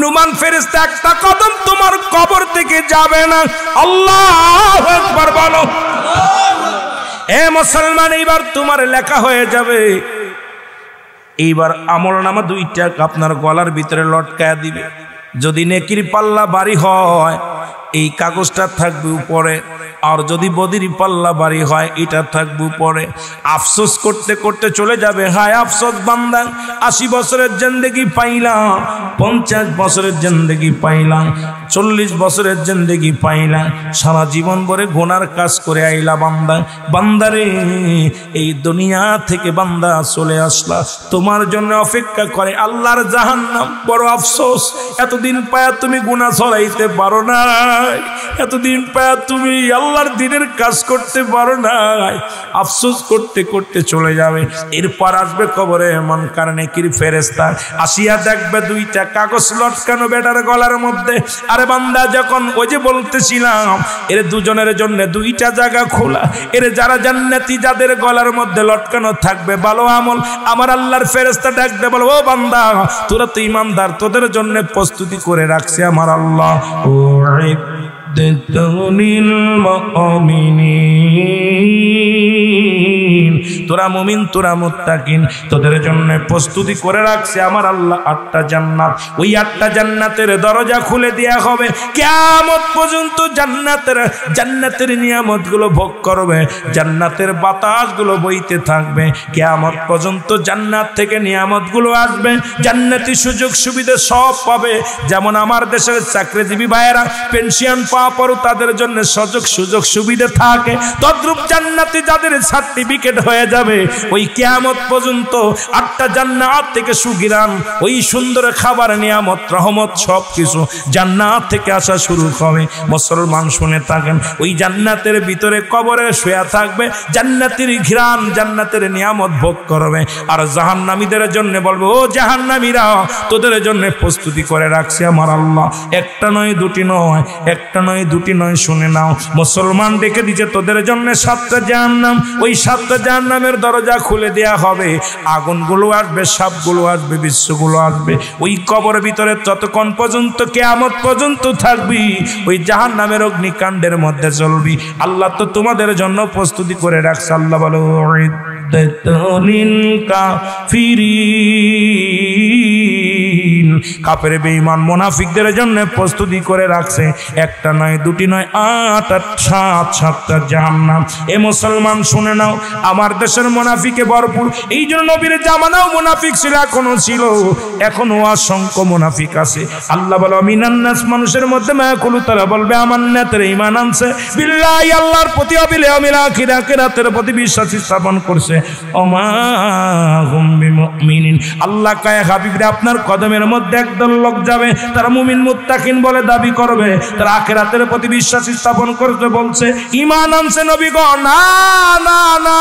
নুমান ফেরেশতা একটা কদম তোমার কবর থেকে যাবে না। আল্লাহু আকবার বলো। এ মুসলমান, এইবার তোমার লেখা হয়ে যাবে। এইবার আমল নামা দুইটা আপনার গলার ভিতরে লটকায়া দিবে। যদি নেকির পাল্লা ভারী হয় এই কাগজটা থাকবে উপরে, আর যদি বদির পাল্লা ভারী হয় এটা থাকবে উপরে। আফসোস করতে করতে চলে যাবে, হায় আফসোস বান্দা, 80 বছরের জিন্দেগি পাইলাম, 50 বছরের জিন্দেগি পাইলাম, 40 বছরের জিন্দেগি পাইলাম, সারা জীবন ভরে গুনার কাজ করে আইলা বান্দা। বান্দারে, এই দুনিয়া থেকে বান্দা চলে আসলা, তোমার জন্য অপেক্ষা করে আল্লাহর জাহান্নাম। বড় আফসোস, এতদিন পায়া তুমি গুনাহ ছড়াইতে পারো না, এতদিন পায়া তুমি আল্লাহর দ্বীনের কাজ করতে পারো না। আফসোস করতে করতে চলে যাবে। এরপর আসবে কবরে মুনকার নেকির ফেরেশতা, আসিয়া দেখবে দুইটা কাগজ লটকানো বেটার গলার মধ্যে। আরে বান্দা, যখন ওই যে বলতেছিলাম এর দুজনের জন্য দুইটা জায়গা খোলা, এর যারা জান্নাতি যাদের গলার মধ্যে লটকানো থাকবে ভালো আমল, আমার আল্লাহর ফেরেশতা ডাকতে বলবো, ও বান্দা তোরা তো ইমানদার, তোদের জন্য প্রস্তুতি করে রাখছে আমার আল্লাহ। তোরা মুমিন, তোরা মুত্তাকিন, তোদের জন্য প্রস্তুতি করে রাখছে আমার আল্লাহ 8টা জান্নাত। ওই 8টা জান্নাতের দরজা খুলে দেয়া হবে, কিয়ামত পর্যন্ত জান্নাতের নিয়ামতগুলো ভোগ করবে, জান্নাতের বাতাসগুলো বইতে থাকবে, কিয়ামত পর্যন্ত জান্নাত থেকে নিয়ামতগুলো আসবে, জান্নাতি সুযোগ সুবিধা সব পাবে। যেমন আমার দেশের চাকরিজীবী ভাইয়েরা পেনশন পাওয়ার পরও তাদের জন্য সুযোগ সুবিধা থাকে, তদ্রূপ জান্নাতি যাদের সার্টিফিকেট হয়ে যাবে, ওই কিয়ামত পর্যন্ত 8টা জান্নাত থেকে সুগিরান, ওই সুন্দর খাবার, নিয়ামত, রহমত সবকিছু জান্নাত থেকে আসা শুরু হবে। মুসলমান শুনে থাকেন, ওই জান্নাতের ভিতরে কবরে শুয়ে থাকবে, জান্নাতের ঘিরান, জান্নাতের নিয়ামত ভোগ করবে। আর জাহান্নামীদের জন্য বলবে, ও জাহান্নামীরা, তোদের জন্য প্রস্তুতি করে রাখছে আমার আল্লাহ। একটা নয়, দুটি নয়, একটা নয়, দুটি নয়, শুনে নাও। মুসলমান ডেকে দিচ্ছে, তোদের জন্য 7টা জাহান্নাম, ওই 7টা জাহান্নামের দরজা খুলে দেয়া হবে, আগুনগুলো আসবে, সাপগুলো আসবে, বিশ্বগুলো আসবে। ওই কবরের ভিতরে যতক্ষণ পর্যন্ত কিয়ামত পর্যন্ত থাকবি, ওই জাহান্নামের অগ্নিকাণ্ডের মধ্যে চলবি। আল্লাহ তো তোমাদের জন্য প্রস্তুতি করে রাখছে। আল্লাহ বলো, লিল কাফিরিন, কাফের বেঈমান মুনাফিকদের জন্য প্রস্তুতি করে রাখছে। একটা নয়, দুটি নয়, 8 আর 7টা জাহান্নাম। এ মুসলমান শুনে নাও, আমার দেশের মুনাফিকে ভরপুর। এই জন্য নবীর জামানাও মুনাফিক ছিল, এখনো ছিল, এখনো অসংখ্য মুনাফিক আছে। আল্লাহ বলে মিনান নাস, মানুষের মধ্যে মায়াকুলু, তারা বলবে আমার নেতার ঈমান আনছে, বিল্লাহি আল্লাহর প্রতি, বিল ইয়াউমিল আখির, আখিরাতের প্রতি বিশ্বাস স্থাপন করছে। ওমা হুম বিমুমিনিন, আল্লাহ কয় হাবিবরে আপনার কদমের মধ্যে একদল লোক যাবে, তারা মুমিন মুত্তাকিন বলে দাবি করবে, তারা আখিরাতের প্রতি বিশ্বাস স্থাপন করতে বলছে, ঈমান আনছে। নবী গো না না না,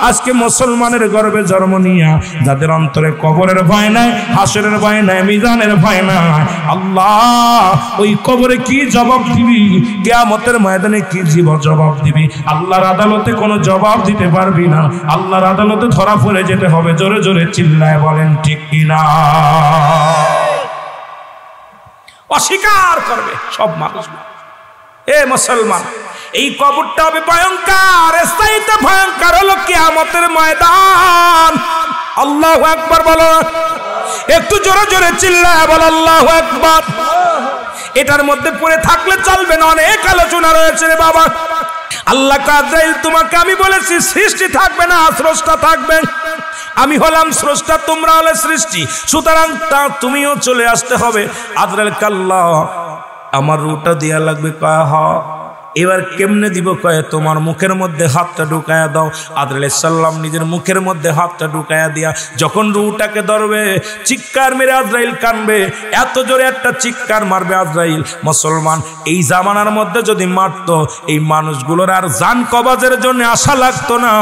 আজকে মুসলমানের গর্বে জন্ম নিয়া যাদের অন্তরে কবরের ভয় নাই, হাসরের ভয় নাই, মিজানের ভয় নাই, আল্লাহ ওই কবরে কি জবাব দিবি, কিয়ামতের ময়দানে কি জবাব দিবি? আল্লাহর আদালতে কোনো জবাব দিতে পারবি না, আল্লাহর আদালতে ধরা পড়ে যেতে হবে। জোরে জোরে চিল্লায় বলেন ঠিক কিনা? অস্বীকার করবে সব মানুষ। এ মুসলমান, এই কবরটা হবে ভয়ঙ্কর, স্থায়ীতে ভয়ঙ্কর হলো কিয়ামতের ময়দান। আল্লাহু আকবার বলো, একটু জোরে জোরে চিল্লায় বল আল্লাহু আকবার। এটার মধ্যে পড়ে থাকলে চলবে না, অনেক আলোচনা রয়েছে রে বাবা। আল্লাহ আজরাইল তোমাকে আমি বলেছি সৃষ্টি থাকবে না, স্রষ্টা থাকবে। আমি হলাম স্রষ্টা, তোমরা হলে সৃষ্টি, সুতরাং তা তুমিও চলে আসতে হবে। আজরাইল কাল্লা আমার রুটা দেয়া লাগবে, কয় হ। এবার কেমনে দিব? কয়ে তোমার মুখের মধ্যে হাতটা ঢুকায়া দাও। আদর সাল্লাম নিজের মুখের মধ্যে হাতটা ঢুকায়া দিয়া যখন রুটাকে ধরবে, চিৎকার মেরে আজরাইল কানবে, এত জোরে একটা চিৎকার মারবে আজরাইল। মুসলমান, এই জামানার মধ্যে যদি মারতো, এই মানুষগুলোর আর জান কবাজের জন্য আশা লাগতো না,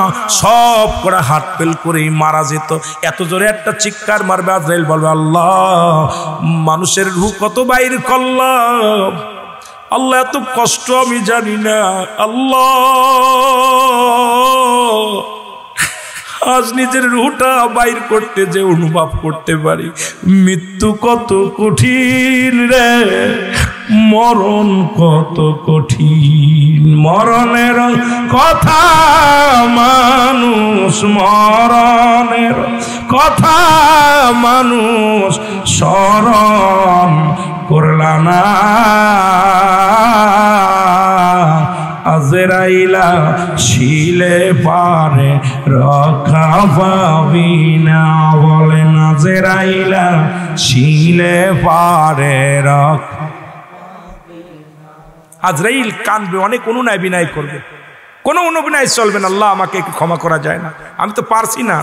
সব করে হাত ফেল করেই মারা যেত। এত জোরে একটা চিৎকার মারবে আজরাইল, বলবে আল্লাহ মানুষের রূহ কত বাইর করলাম, আল্লাহ এত কষ্ট আমি জানি না, আল্লাহ আজ নিজের রুহটা বাইর করতে যে অনুভব করতে পারি, মৃত্যু কত কঠিন রে, মরণ কত কঠিন। মরণের কথা মানুষ, মরণের কথা মানুষ স্মরণ করলা না, আজরাইলা শিলে পারে রক্ষা পাবি না, বলেন আজরাইলা শিলে পারে রক্ষা। আজরাইল কানবে, অনেক অনুনয় বিনয় করবে, কোনো অনুবিনয় চলবে না, আল্লাহ আমাকে একটু ক্ষমা করা যায় না, আমি তো পারছি না।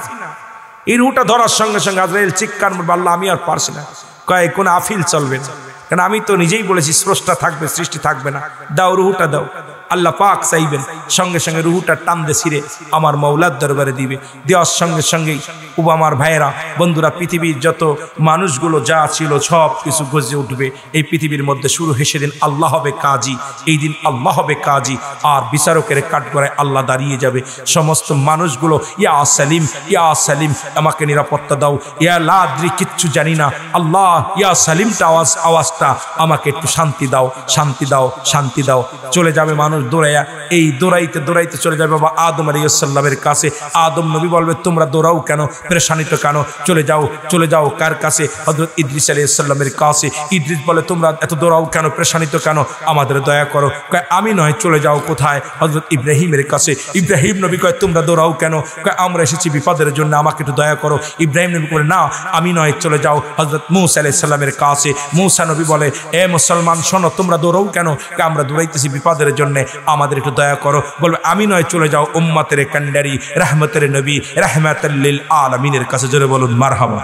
এই রুহটা ধরার সঙ্গে সঙ্গে আজরাইল চিৎকার মারবে, আল্লাহ আমি আর পারছি না। কয় কোনো আফিল চলবে না, কারণ আমি তো নিজেই বলেছি স্রষ্টা থাকবে, সৃষ্টি থাকবে না, দাও রুহটা দাও। আল্লাহ পাক চাইবেন, সঙ্গে সঙ্গে রুহটা টানতে ছিঁড়ে আমার মৌলার দরবারে দিবে। দেওয়ার সঙ্গে সঙ্গেই আমার ভাইয়েরা, বন্ধুরা, পৃথিবীর যত মানুষগুলো যা ছিল সব কিছু গজে উঠবে। এই পৃথিবীর মধ্যে শুরু হেসে দিন আল্লাহ হবে কাজী, এই দিন আল্লাহ হবে কাজী, আর বিচারকের কাঠগড়ায় আল্লাহ দাঁড়িয়ে যাবে। সমস্ত মানুষগুলো ইয়া সালিম, ইয়া সালিম, আমাকে নিরাপত্তা দাও, ইয়া লাদ্রি, কিচ্ছু জানি না, আল্লাহ ইয়া সালিমটা আওয়াজটা আমাকে একটু শান্তি দাও, শান্তি দাও, শান্তি দাও। চলে যাবে মানুষ দৌড়াইয়া, এই দৌড়াইতে দৌড়াইতে চলে যাবে বাবা আদম আলাইহিস সালামের কাছে। আদম নবী বলবে তোমরা দৌড়াও কেন, পেরেশানিত কেন, চলে যাও, চলে যাও কার কাছে? হযরত ইদ্রিস আলাইহিস সালামের কাছে। ইদ্রিস বলে তোমরা এত দৌড়াও কেন, পেরেশানিত কেন, আমাদের দয়া করো। কয় আমি নয়, চলে যাও কোথায়? হযরত ইব্রাহিমের কাছে। ইব্রাহিম নবী কয় তোমরা দৌড়াও কেন? কয় আমরা এসেছি বিপদের জন্য, আমাকে একটু দয়া করো। ইব্রাহিম নবী বলে না আমি নয়, চলে যাও হযরত মূসা আলাইহিস সালামের কাছে। মূসা নবী বলে এ মুসলমান শোনো, তোমরা দৌড়াও কেন? আমরা দৌড়াইতেছি বিপদের জন্য, আমাদের একটু দয়া করো। বলবে আমি নয়, চলে যাও উম্মতের কান্ডারি, রাহমাতের নবী, রাহমাতাল লিল আলামিনের কাছে। জোরে বলুন মারহাবা।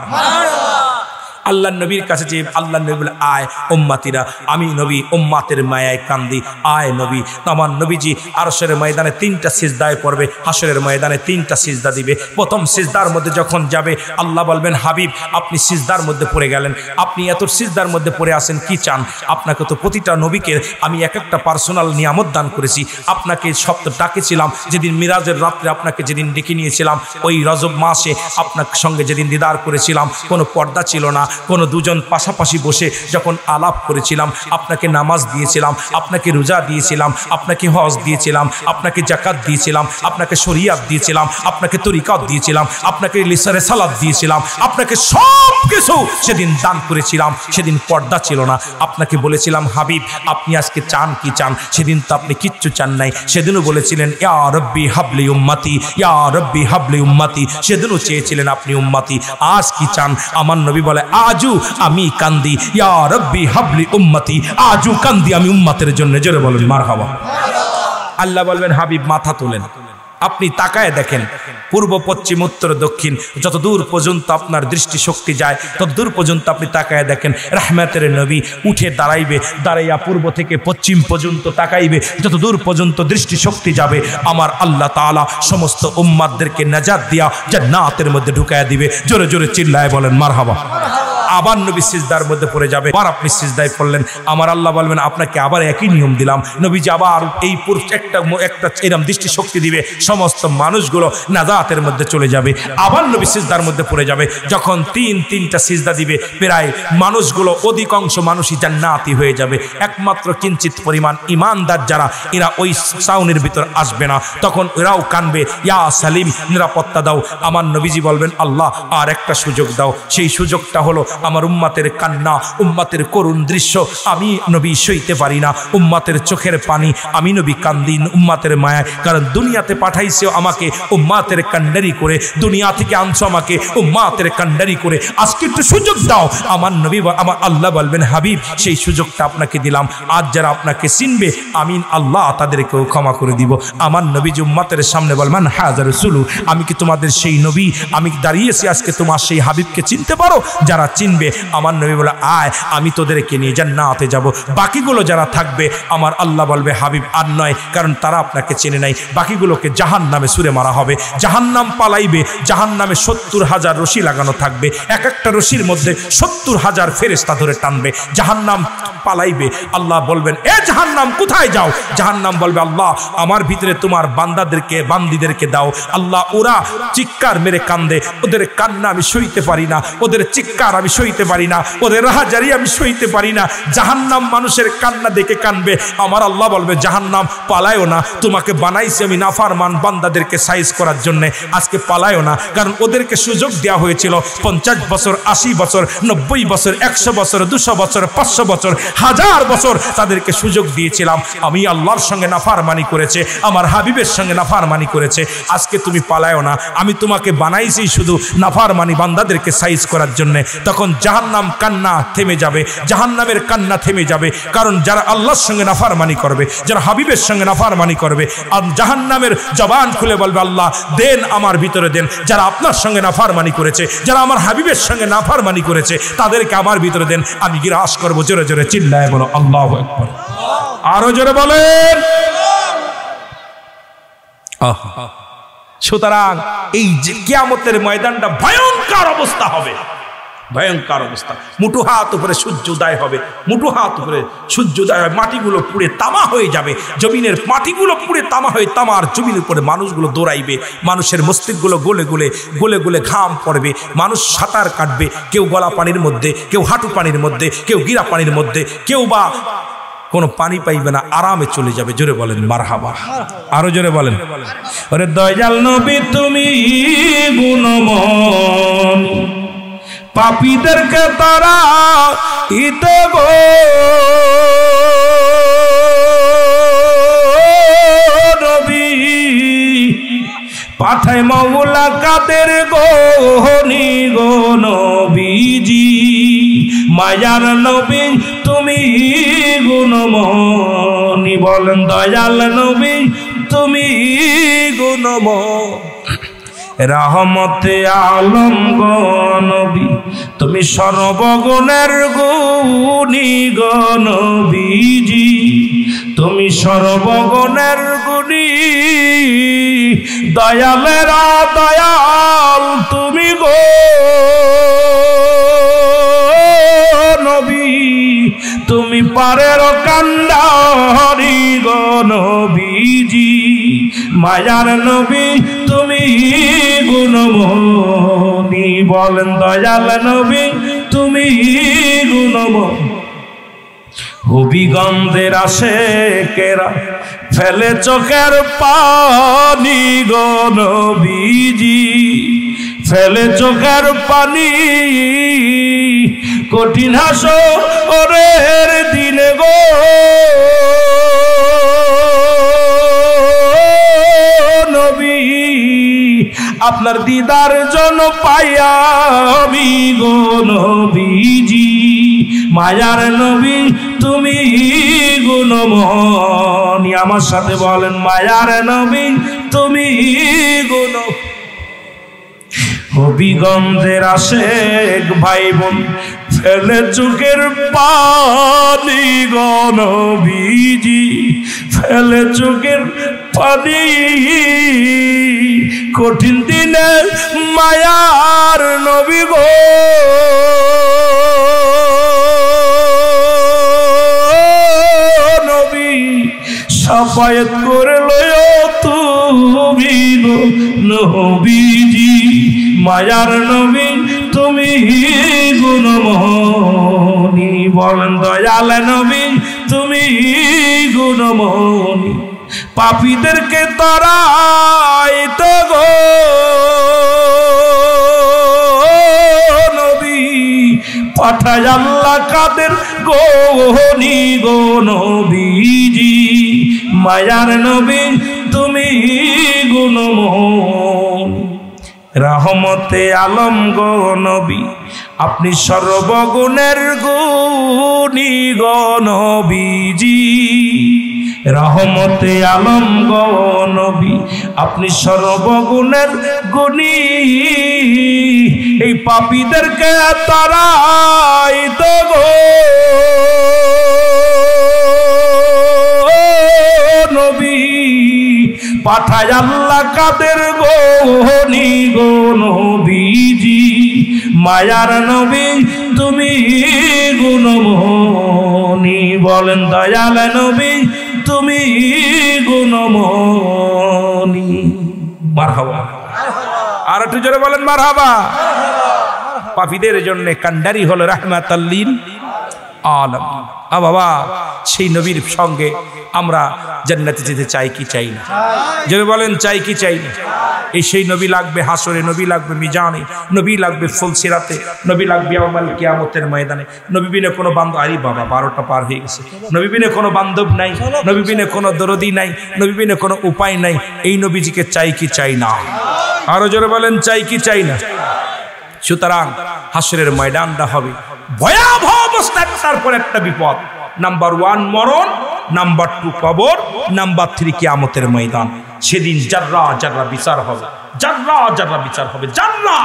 আল্লাহ নবীর কাছে যে আল্লাহ নবী বলে আয় উম্মাতিরা, আমি নবী উম্মাতের মায়ায় কান্দি, আয় নবী। আমার নবীজি আরশের ময়দানে 3টা সিজদায় পড়বে, হাসরের ময়দানে 3টা সিজদা দিবে। প্রথম সিজদার মধ্যে যখন যাবে আল্লাহ বলবেন হাবিব আপনি সিজদার মধ্যে পড়ে গেলেন, আপনি এত সিজদার মধ্যে পড়ে আসেন, কি চান? আপনাকে তো প্রতিটা নবীকে আমি এক একটা পার্সোনাল নিয়ামত দান করেছি, আপনাকে সপ্তাহ ডাকেছিলাম যেদিন মিরাজের রাত্রে, আপনাকে যেদিন ডেকে নিয়েছিলাম ওই রজব মাসে, আপনার সঙ্গে যেদিন দিদার করেছিলাম কোনো পর্দা ছিল না, কোনো দুজন পাশাপাশি বসে যখন আলাপ করেছিলাম, আপনাকে নামাজ দিয়েছিলাম, আপনাকে রোজা দিয়েছিলাম, আপনাকে হজ দিয়েছিলাম, আপনাকে যাকাত দিয়েছিলাম, আপনাকে শরিয়াত দিয়েছিলাম, আপনাকে তরিকাত দিয়েছিলাম, আপনাকে লিসানে সালাত দিয়েছিলাম, আপনাকে সব কিছু সেদিন দান করেছিলাম। সেদিন পর্দা ছিল না। আপনাকে বলেছিলাম হাবিব আপনি আজকে চান কি চান, সেদিন তো আপনি কিচ্ছু চান নাই। সেদিনও বলেছিলেন ইয়া রব্বি হাবলি উম্মতি, ইয়া রব্বি হাবলি উম্মতি, সেদিনও চেয়েছিলেন আপনি উম্মতি। আজ কি চান? আমার নবী বলে আজু আমি কান্দি, ইয়া রব্বি হাবলি উম্মতি, আজু কান্দি আমি উম্মতের জন্য। জোরে বলেন মারহাবা। আল্লাহ বলবেন হাবিব মাথা তোলেন, আপনি তাকায় দেখেন পূর্ব পশ্চিম উত্তর দক্ষিণ যতদূর পর্যন্ত আপনার দৃষ্টি শক্তি যায় ততদূর পর্যন্ত আপনি তাকায় দেখেন রহমতের নবী উঠে দাঁড়াইবে, দাঁড়াইয়া পূর্ব থেকে পশ্চিম পর্যন্ত তাকাইবে, যতদূর পর্যন্ত দৃষ্টি শক্তি যাবে আমার আল্লাহ তাআলা সমস্ত উম্মাতদেরকে নাজাত দিয়া জান্নাতের মধ্যে ঢুকায়া দিবে। জোরে জোরে চিল্লায় বলেন মারহাবা। আবার নবী সিজদার মধ্যে পড়ে যাবে, আবার আপনি সিজদায় পড়লেন, আমার আল্লাহ বলবেন আপনাকে আবার একই নিয়ম দিলাম। নবীজি আবার এই একটা এরকম দৃষ্টি শক্তি দিবে, সমস্ত মানুষগুলো নাজাতের মধ্যে চলে যাবে। আবার নবী সিজদার মধ্যে পড়ে যাবে, যখন তিনটা সিজদা দিবে প্রায় মানুষগুলো অধিকাংশ মানুষই জান্নাতি হয়ে যাবে। একমাত্র কিঞ্চিত পরিমাণ ইমানদার যারা এরা ওই সাউনের ভিতর আসবে না, তখন এরাও কানবে ইয়া সালিম নিরাপত্তা দাও। আমার নবীজি বলবেন আল্লাহ আর একটা সুযোগ দাও, সেই সুযোগটা হলো আমার উম্মাতের কান্না, উম্মাতের করুণ দৃশ্য আমি নবী সইতে পারি না, উম্মাতের চোখের পানি আমি নবী কান্দি উম্মাতের মায়া, কারণ দুনিয়াতে পাঠাইছে আমাকে উম্মাতের কান্ডারি করে, দুনিয়া থেকে আনছো আমাকে উম্মাতের কান্ডারি করে, আজকে একটু সুযোগ দাও। আমার নবী আমার আল্লাহ বলবেন হাবিব সেই সুযোগটা আপনাকে দিলাম, আজ যারা আপনাকে চিনবে আমিন আল্লাহ তাদেরকেও ক্ষমা করে দিব। আমার নবী যে উম্মাতের সামনে বলবেন হাজার রসুলু, আমি কি তোমাদের সেই নবী, আমি দাঁড়িয়েছি আজকে তোমার সেই হাবিবকে চিনতে পারো? যারা চিনবে আমার নবী বলে আয় আমি তোদেরকে নিয়ে জান্নাতে যাব। বাকিগুলো যারা থাকবে আমার আল্লাহ বলবে হাবিব আর নয়, কারণ তারা আপনাকে চেনে নাই, বাকিগুলোকে জাহান নামে সুরে মারা হবে, জাহান্নাম পালাইবে, জাহান্নামে 70,000 রশি লাগানো থাকবে, এক একটা রশির মধ্যে 70,000 ফেরেশতা ধরে টানবে, জাহান্নাম পালাইবে। আল্লাহ বলবেন এ জাহান্নাম কোথায় যাও? জাহান্নাম বলবে আল্লাহ আমার ভিতরে তোমার বান্দিদেরকে দাও। আল্লাহ ওরা চিৎকার মেরে কান্দে, ওদের কান্না আমি সইতে পারি না, ওদের চিৎকার আমি সইতে পারি না, ওদের রাহাজারি আমি সইতে পারি না। জাহান্নাম মানুষের কান্না দেখে কানবে, আমার আল্লাহ বলবে জাহান্নাম পালায়ও না, তোমাকে বানাইছি আমি নাফরমান বান্দাদেরকে সাইজ করার জন্য, আজকে পালায়ও না। কারণ ওদেরকে সুযোগ দেওয়া হয়েছিল 50 বছর, 80 বছর, 90 বছর, 100 বছর, 200 বছর, 500 বছর, 1000 বছর তাদেরকে সুযোগ দিয়েছিলাম। আমি আল্লাহর সঙ্গে নাফরমানি করেছে, আমার হাবিবের সঙ্গে নাফরমানি করেছে, আজকে তুমি পালায়ও না, আমি তোমাকে বানাইছি শুধু নাফরমানি বান্দাদেরকে সাইজ করার জন্য। তখন জাহান্নাম কান্না থেমে যাবে, জাহান্নামের কান্না থেমে যাবে, কারণ যারা আল্লাহর সঙ্গে নাফরমানি করবে, যারা হাবিবের সঙ্গে নাফরমানি করবে, আর জাহান্নামের জবান খুলে বলবে আল্লাহ দেন আমার ভিতরে দেন। যারা আপনার সঙ্গে নাফরমানি করেছে, যারা আমার হাবিবের সঙ্গে নাফরমানি করেছে তাদেরকে আমার ভিতরে দেন, আমি গ্রাস করব। জোরে জোরে চিল্লায় বলো আল্লাহু আকবার, আরো জোরে বলেন। সুতরাং এই যে কিয়ামতের ময়দানটা ভয়ঙ্কর অবস্থা হবে, ভয়ঙ্কর অবস্থা। মুঠো হাত উপরে সূর্য উদয় হবে, মুঠো হাত উপরে সূর্য উদয় হয়, মাটিগুলো পুড়ে তামা হয়ে যাবে, জমিনের মাটিগুলো পুড়ে তামা হয়ে তামার জমিনের উপরে মানুষগুলো দৌড়াইবে, মানুষের মস্তিষ্কগুলো গলে গলে গলে গলে ঘাম পড়বে, মানুষ সাঁতার কাটবে, কেউ গলা পানির মধ্যে, কেউ হাঁটু পানির মধ্যে, কেউ গিরা পানির মধ্যে, কেউ বা কোনো পানি পাইবে না, আরামে চলে যাবে। জোরে বলেন মারহাবা, আরো জোরে বলেন। ওরে দয়াল নবী তুমি গুণমন, পাপীদেরকে তারা ইতে গো নবী, পাঠায় মাওলা কাদের গনি গো নবীজি, মায়ার নবী তুমি গুণমনি, বলেন দয়াল নবী তুমি গুণমন, রহমতে আলম গো নবী তুমি সর্বগুণের গুণী গো নবীজি, তুমি সর্বগুণের গুণী, দয়ালেরা দয়াল তুমি গো নবী, তুমি পারের কান্ডারি গো নবীজি, মায়ার নবী তুমি গুণমনি, বলেন দয়াল নবী তুমি গুণময়। হবিগঞ্জের আশেকেরা ফেলে চোখের পানি গো নবীজি, ফেলে চোখের পানি কঠিন হাসরের দিনে গো নবী। আপনার দিদার জন্য পাইয়া আমি গো নবীজি, মায়ার নবী তুমি গুণময়। আমার সাথে বলেন মায়ার নবী তুমি গুণ। হবিগঞ্জের আশেক ভাই বোন ফেলে চোখের পানি গো নবীজি, ফেলে চোখের পানি কঠিন দিনে মায়ার নবী গো নবী, সাফায়াত করে লয় তুমি গো নবীজি, মায়ার নবী তুমি গুণময়। বলেন দয়াল নবী তুমি গুণময়। পাপীদেরকে তারাইতে গো নবী, পাঠায় আল্লাহ কাদের গনি গো নবীজি, মায়ার নবী তুমি গুণময়। রহমতে আলম গো নবী আপনি সর্বগুণের গুণী গো নবীজি, রহমতে আলম গো নবী আপনি সর্বগুণের গুণী। এই পাপীদেরকে তারাইতে গো নবী, পাঠায় আল্লাহ কাদের গনি গো নবীজি, মায়ার নবী তুমি গুণময়। বলেন দয়াল নবী তুমি গুণময়। মারহাবা, আর একটু জোরে বলেন মারহাবা। পাপীদের জন্য কান্ডারি হলো রাহমাতাল লিল আলামিন। বাবা সেই নবীর সঙ্গে আমরা জান্নাতে যেতে চাই কি চাই না? জোরে বলেন চাই কি চাই না? এই সেই নবী লাগবে হাসরে, নবী লাগবে মিজানে, নবী লাগবে ফুলসিরাতে, নবী লাগবে ইয়াউমাল কিয়ামতের ময়দানে। নবী বিনে কোনো বান্ধব, আরে বাবা 12টা পার হয়ে গেছে। নবী বিনে কোনো বান্ধব নাই, নবী বিনে কোনো দরদি নাই, নবী বিনে কোনো উপায় নাই। এই নবীজিকে চাই কি চাই না? আরো জোরে বলেন চাই কি চাই না? সুতরাং হাসরের ময়দানটা হবে ভয়াবহ অবস্থা, তারপর একটা বিপদ। নাম্বার 1 মরণ, নাম্বার 2 কবর, নাম্বার 3 কিয়ামতের ময়দান। সেদিন জাররা জাররা বিচার হবে, জাররা জাররা বিচার হবে। জাররা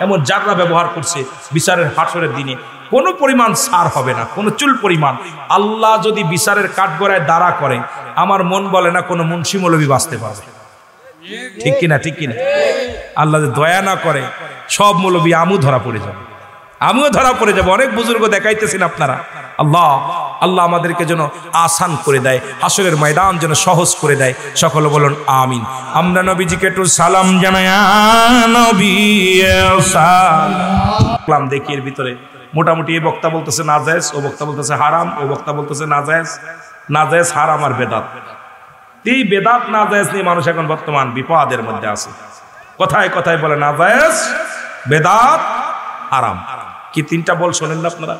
এমন জাররা ব্যবহার করছে বিচারের হাসরের দিনে কোনো পরিমাণ সার হবে না, কোনো চুল পরিমাণ। আল্লাহ যদি বিচারের কাঠগড়ায় দাঁড়া করে, আমার মন বলে না কোনো মুন্সি মৌলবি বাঁচতে পারবে। ঠিক কিনা? ঠিক কিনা? আল্লাহ যদি দয়া না করে সব মৌলবি আমু ধরা পড়ে যাবে, আমিও ধরা পড়ে যাবো। অনেক বুজুর্গ দেখাইতেছেন আপনারা। আল্লাহ আল্লাহ আমাদেরকে যেন আসান করে দেয়, হাসরের ময়দান যেন সহজ করে দেয়। সকলে বলুন আমিন। আমরা নবীজিকে একটু সালাম জানাই। নবী সালাম দেখি এর ভিতরে মোটামুটি এই বক্তা বলতেছে নাজায়েজ, ও বক্তা বলতেছে হারাম, ও বক্তা বলতেছে নাজায়েজ। নাজায়েজ, হারাম আর বেদাত। এই বেদাত নাজায়েজ নিয়ে মানুষ এখন বর্তমান বিপদের মধ্যে আছে। কথায় কথায় বলে নাজায়েজ, বেদাত, হারাম। কি তিনটা বল শোনেন না আপনারা?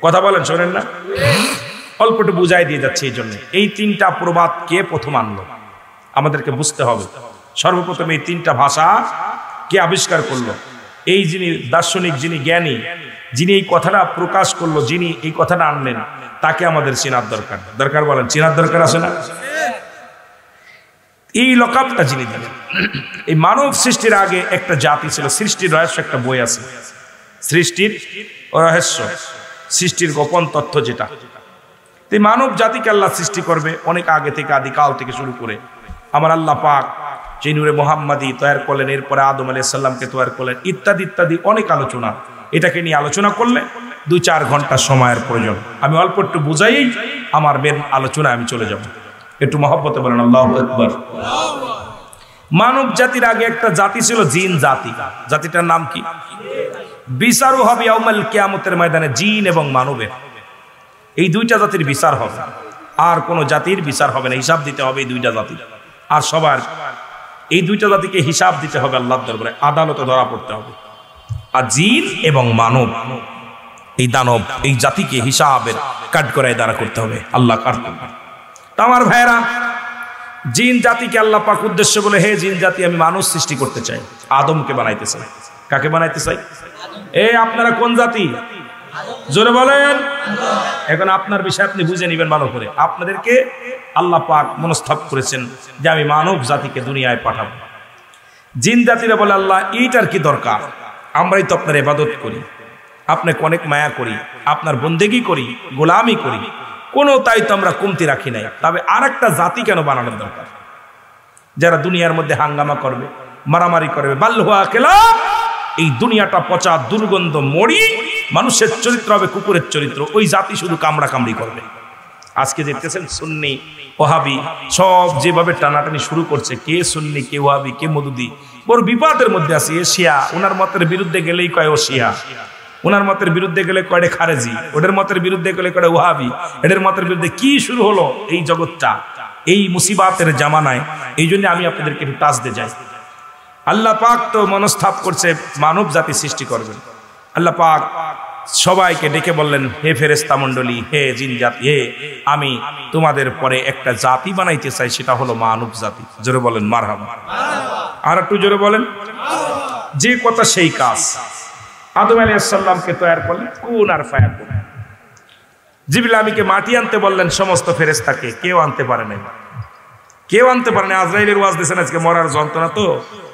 কথা বলেন, শোনেন না? অল্প একটু বুঝাই দিয়ে যাচ্ছে। এই জন্য এই তিনটা প্রবাদ কে প্রথম আনলো আমাদেরকে বুঝতে হবে। সর্বপ্রথম এই তিনটা ভাষা কে আবিষ্কার করলো? এই যিনি দার্শনিক, যিনি জ্ঞানী, যিনি এই কথাটা প্রকাশ করলো, যিনি এই কথাটা আনলেন, তাকে আমাদের চেনার দরকার। দরকার বলেন, চেনার দরকার আছে না? এই লকাপটা যিনি দিলেন। এই মানব সৃষ্টির আগে একটা জাতি ছিল, সৃষ্টির রহস্য একটা বই আছে, সৃষ্টির রহস্য, সৃষ্টির গোপন তথ্য যেটা। এই মানব জাতিকে আল্লাহ সৃষ্টি করবে অনেক আগে থেকে, আদিকাল থেকে শুরু করে আমার আল্লাহ পাক যে নূরে মুহাম্মাদি তৈরি করলেন, এরপরে আদম আলাইহিস সালামকে তৈরি করলেন, ইত্যাদি ইত্যাদি অনেক আলোচনা। এটাকে নিয়ে আলোচনা করলে 2-4 ঘন্টা সময়ের প্রয়োজন। আমি অল্প একটু বুঝাই আমার মেন আলোচনায় আমি চলে যাব। একটু মহব্বতে বলেন আল্লাহু আকবার। মানব জাতির আগে একটা জাতি ছিল জিন জাতি। জাতিটার নাম কি? বিচারও হবে ইয়াউমাল কিয়ামতের ময়দানে জিন এবং মানবের। এই দুইটা জাতির বিচার হবে, আর কোনো জাতির বিচার হবে না। হিসাব দিতে হবে এই দুইটা জাতি, আর সবার এই দুইটা জাতিকে হিসাব দিতে হবে আল্লাহর দরবারে, আদালতে ধরা পড়তে হবে। আর জিন এবং মানব, এই দানব, এই জাতিকে হিসাবের কাঠগড়ায় দাঁড়া করতে হবে। আল্লাহ কাট করবে। তা আমার ভাইয়েরা, জিন জাতিকে আল্লাহ পাক উদ্দেশ্য বলে, হে জিন জাতি, আমি মানুষ সৃষ্টি করতে চাই, আদমকে বানাইতে চাই। কাকে বানাইতে চাই? আপনারা কোন জাতি? জোরে বলেন। এখন আপনার বিষয় আপনি বুঝে নেবেন ভালো করে। আপনাদেরকে আল্লাহ পাক মনস্থির করেছেন যে আমি মানব জাতিকে দুনিয়ায় পাঠাবো। জিন জাতিরা বলে, আল্লাহ এইটার কি দরকার? আমরাই তো আপনার ইবাদত করি, আপনাকে অনেক মায়া করি, আপনার বন্দেগী করি, গোলামি করি, কোনো তাই তো আমরা কমতি রাখি নাই। তবে আর একটা জাতি কেন বানানোর দরকার, যারা দুনিয়ার মধ্যে হাঙ্গামা করবে, মারামারি করবে, বাল্হুয়া খেলা, এই দুনিয়াটা পচা দুর্গন্ধ মরি, মানুষের চরিত্র হবে কুকুরের চরিত্র, ওই জাতি শুধু কামড়া কামড়ি করবে। আজকে দেখতেছেন সুন্নি ওহাবি সব যেভাবে টানাটানি শুরু করছে, কে সুন্নি, কে ওহাবি, কে মদুদি, বড় বিপদের মধ্যে আছে। এ শিয়া, ওনার মতের বিরুদ্ধে গেলেই কয় ও শিয়া, ওনার মতের বিরুদ্ধে গেলে কয়ডে খারেজি, ওদের মতের বিরুদ্ধে গেলে কয়ডে ওহাবি, এদের মতের বিরুদ্ধে কি শুরু হলো এই জগৎটা, এই মুসিবাতের জামানায়। এই জন্য আমি আপনাদেরকে একটু টাচ দিয়ে যাই। আল্লাহ পাক তো মনস্থাপ করছে মানব জাতি সৃষ্টি করবেন। আল্লাহ পাক সবাইকে ডেকে বললেন, হে ফেরেশতা মণ্ডলী, হে জিন জাতি, হে আমি তোমাদের পরে একটা জাতি বানাইতে চাই, সেটা হলো মানব জাতি। জোরে বলেন মারহাবা। আর একটু জোরে বলেন। যে কথা সেই কাজ। আদম আলাইহিস সালামকে তৈরি করলেন, কুন আর ফায়াকুন। জিবরিল আমিনকে মাটি আনতে বললেন, সমস্ত ফেরেশতাকে, কেউ আনতে পারে নাই, কেউ আনতে পারে না। আজরাইলের ওয়াজ দিয়েছেন আজকে, মরার যন্ত্রণা তো,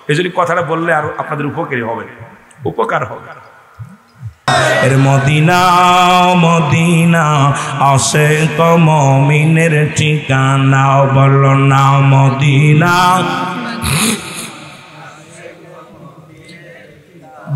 এই জন্য কথাটা বললে আর আপনাদের উপকারী হবে, উপকার হবে। মদিনা মদিনা আশিক মুমিনের ঠিকানা, বলো না মদিনা।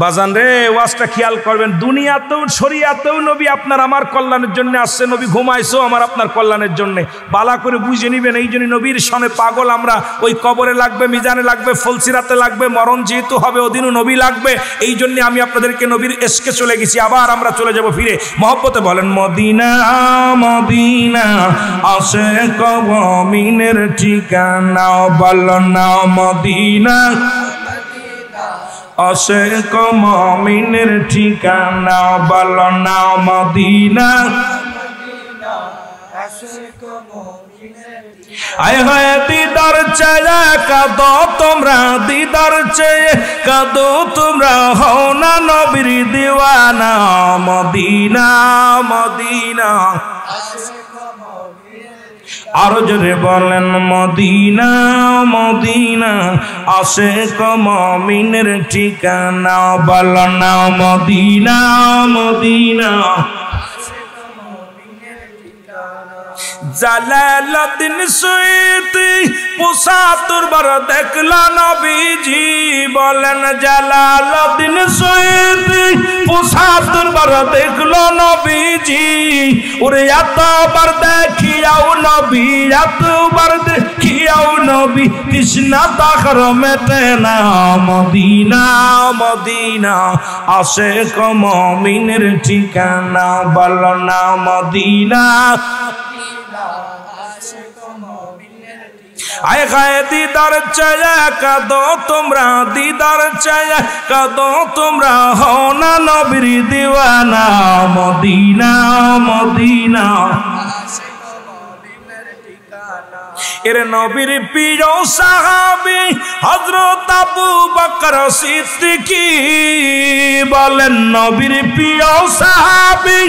বাজান রে, ওয়াজটা খেয়াল করবেন। দুনিয়াতেও শরিয়াতেও নবী আপনার আমার কল্যাণের জন্য আসছে। নবী ঘুমাইছো আমার আপনার কল্যাণের জন্য, বালা করে বুঝে নিবেন। এই জন্য নবীর সনে পাগল আমরা। ওই কবরে লাগবে, মিজানে লাগবে, ফলসিরাতে লাগবে, মরণ যেহেতু হবে ওদিনও নবী লাগবে। এই জন্য আমি আপনাদেরকে নবীর এসকে চলে গেছি, আবার আমরা চলে যাব ফিরে মহব্বতে। বলেন মদিনা মদিনা আশিক মুমিনের ঠিকানা, বলো না মদিনা আশিক মুমিনের ঠিকানা, বলো না মদিনা। আয় হায় দিদার চেয়ে কাঁদো তোমরা, দিদার চেয়ে কাঁদো তোমরা, হও না নবীর দিওয়ানা, মদিনা মদিনা। আরো জোরে বলেন মদিনা মদিনা আশিক মুমিনের ঠিকানা, বলো না মদিনা মদিনা। জালালউদ্দিন সুয়ুতি ৭৫ বার দেখলা নবীজি, বলেন জালালউদ্দিন সুয়ুতি ৭৫ বার দেখলো নবীজি। ওরে এতবার দেখিয়াও নবী, এতবার দেখিয়াও নবী, তৃষ্ণা তাহার মেটে না, মদিনা মদিনা আশিক মুমিনের ঠিকানা, বলো না মদিনা। আয় গায়ে দিদার চেয়ে কাঁদো তোমরা, দিদার চেয়ে কাঁদো তোমরা, হও না নবীর দিওয়ানা, মদিনা মদিনা। এর নবীর প্রিয় সাহাবী হযরত আবু বকর সিদ্দিক, বলেন নবীর প্রিয় সাহাবী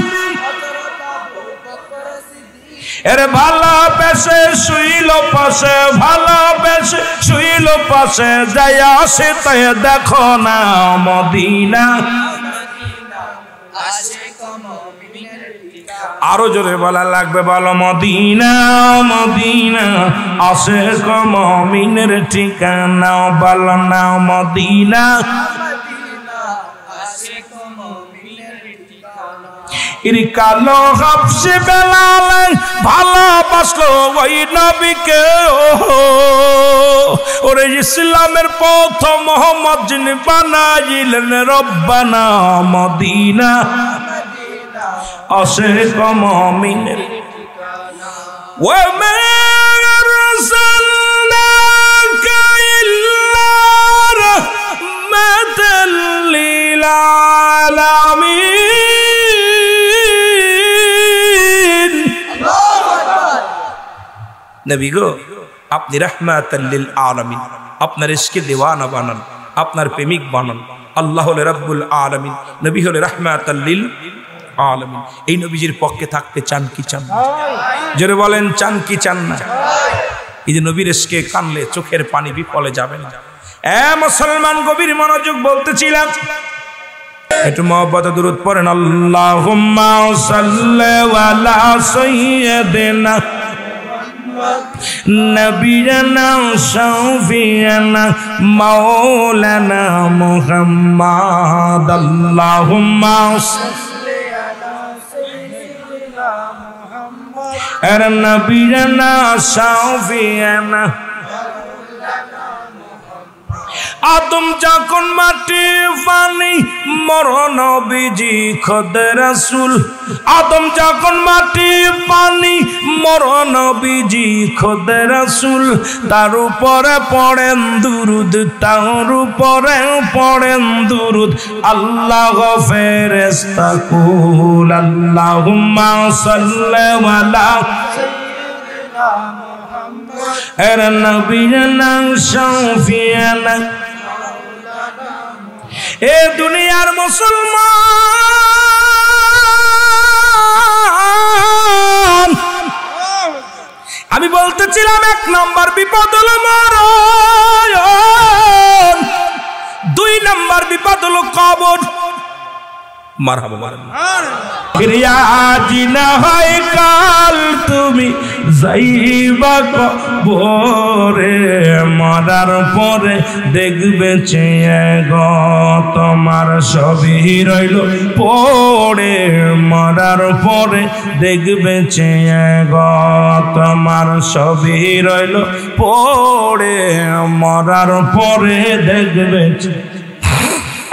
এর ভালোবেসে শুইল পাশে, ভালোবেসে শুইল পাশে, যাইয়া সেতে দেখো না মদিনা। আরো জোরে বলা লাগবে, বলো মদিনা মদিনা আশিক মুমিনের ঠিকানা, বলো না মদিনা। ইরি কালো হাবশি বেলাল ভালোবাসলো ওই নবীকে ওরে ইসলামের প্রথম মোহাম্মদ যিনি বানাইলেন রব্বানা মদিনা আশিক মুমিনের ওয়া মা আরসালনাকা ইল্লা রাহমাতাল লিল আলামিন। নবী গো আপনি রাহমাতাল লিল আলামিন, আপনার ইশকে দিওয়ানা বানান, আপনার প্রেমিক বানান। আল্লাহ হলে রাব্বুল আলামিন, নবী হলে রাহমাতাল লিল আলামিন। এই নবীজির পক্ষে থাকতে চান কি চান না? জোরে বলেন চান কি চান না? এই যে নবীর ইশকে কানলে চোখের পানি বিফলে যাবে না। এ মুসলমান গভীর মনোযোগ বলতেছিলাম, একটু মহব্বত দুরূদ পড়েন। আল্লাহুম্মা সাল্লি আলা সাইয়্যিদিনা নবিয়ানা শাফিয়ানা মাওলানা মুহাম্মদ। আল্লাহুম্মা সাল্লি আলা সাইয়্যিদিনা মুহাম্মদ আর নবিয়ানা শাফিয়ানা। আদম যখন মাটি পানি মরণ নবীজি খোদ রাসূল, আদম যখন মাটি পানি মরণ নবীজি খোদ রাসূল। তার উপরে পড়েন দুরুদ, তার উপরে পড়েন দুরুদ। আল্লাহ ফেরেশতা কুল আল্লাহুম্মা সাল্লি আলা সাইয়্যিদিনা মুহাম্মদ আর নবিয়ানা শাফিয়ানা। এ দুনিয়ার মুসলমান, আমি বলতেছিলাম এক নম্বর বিপদ হলো মরণ, 2 নম্বর বিপদ হলো কবর। মারহাবা মারহাবা। আজ না হয় কাল তুমি যাইবা কবরে, মরার পরে দেখবে চেয়ে গো তোমার সবই রইল পড়ে। মরার পরে দেখবে চেয়ে গো তোমার সবই রইল পড়ে। মরার পরে দেখবে।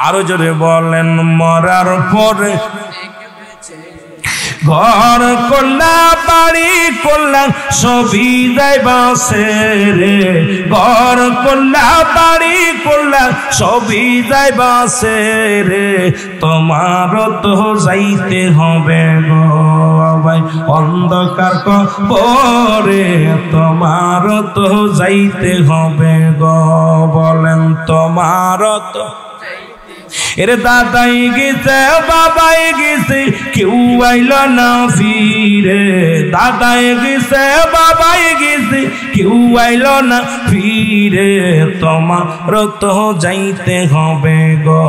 আরো জোরে বলেন মরার পরে। ঘর করলা বাড়ি করলা সবই যাইবা রে, ঘর করলা বাড়ি করলা সবই যাইবা রে। তোমারও তো যাইতে হবে গো ভাই অন্ধকার কবরে, তোমারও তো যাইতে হবে গো। বলেন তোমারও তো। এরে দাদাই গেছে বাবাই গেছে কেউ আইল না ফিরে, দাদাই গেছে বাবাই গেছে কেউ আইল না ফিরে। তোমার তো যাইতে হবে গো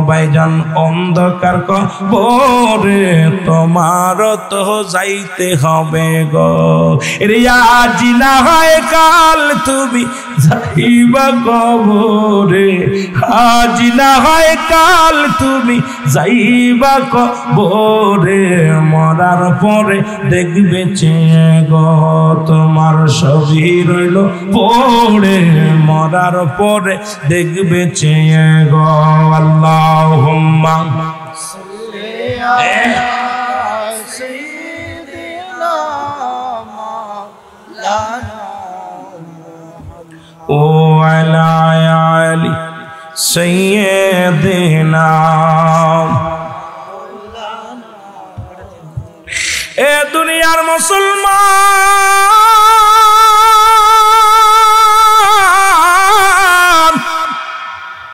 ভাইজান অন্ধকার কবরে, তোমার তো যাইতে হবে গো। এরে আজ না হয় কাল তুমি যাইবা কবরে, আজ না হয় কাল তুমি যাইবা কবরে। মরার পরে দেখবে চেয়ে গো তোমার সবই রইল পড়ে। মরার পরে দেখবে চেয়ে গো। আল্লাহুম্মা সাল্লি আলা সাইয়্যিদিনা মাওলানা ও আলা আলি সাইয়্যিদিনা। এ দুনিয়ার মুসলমান,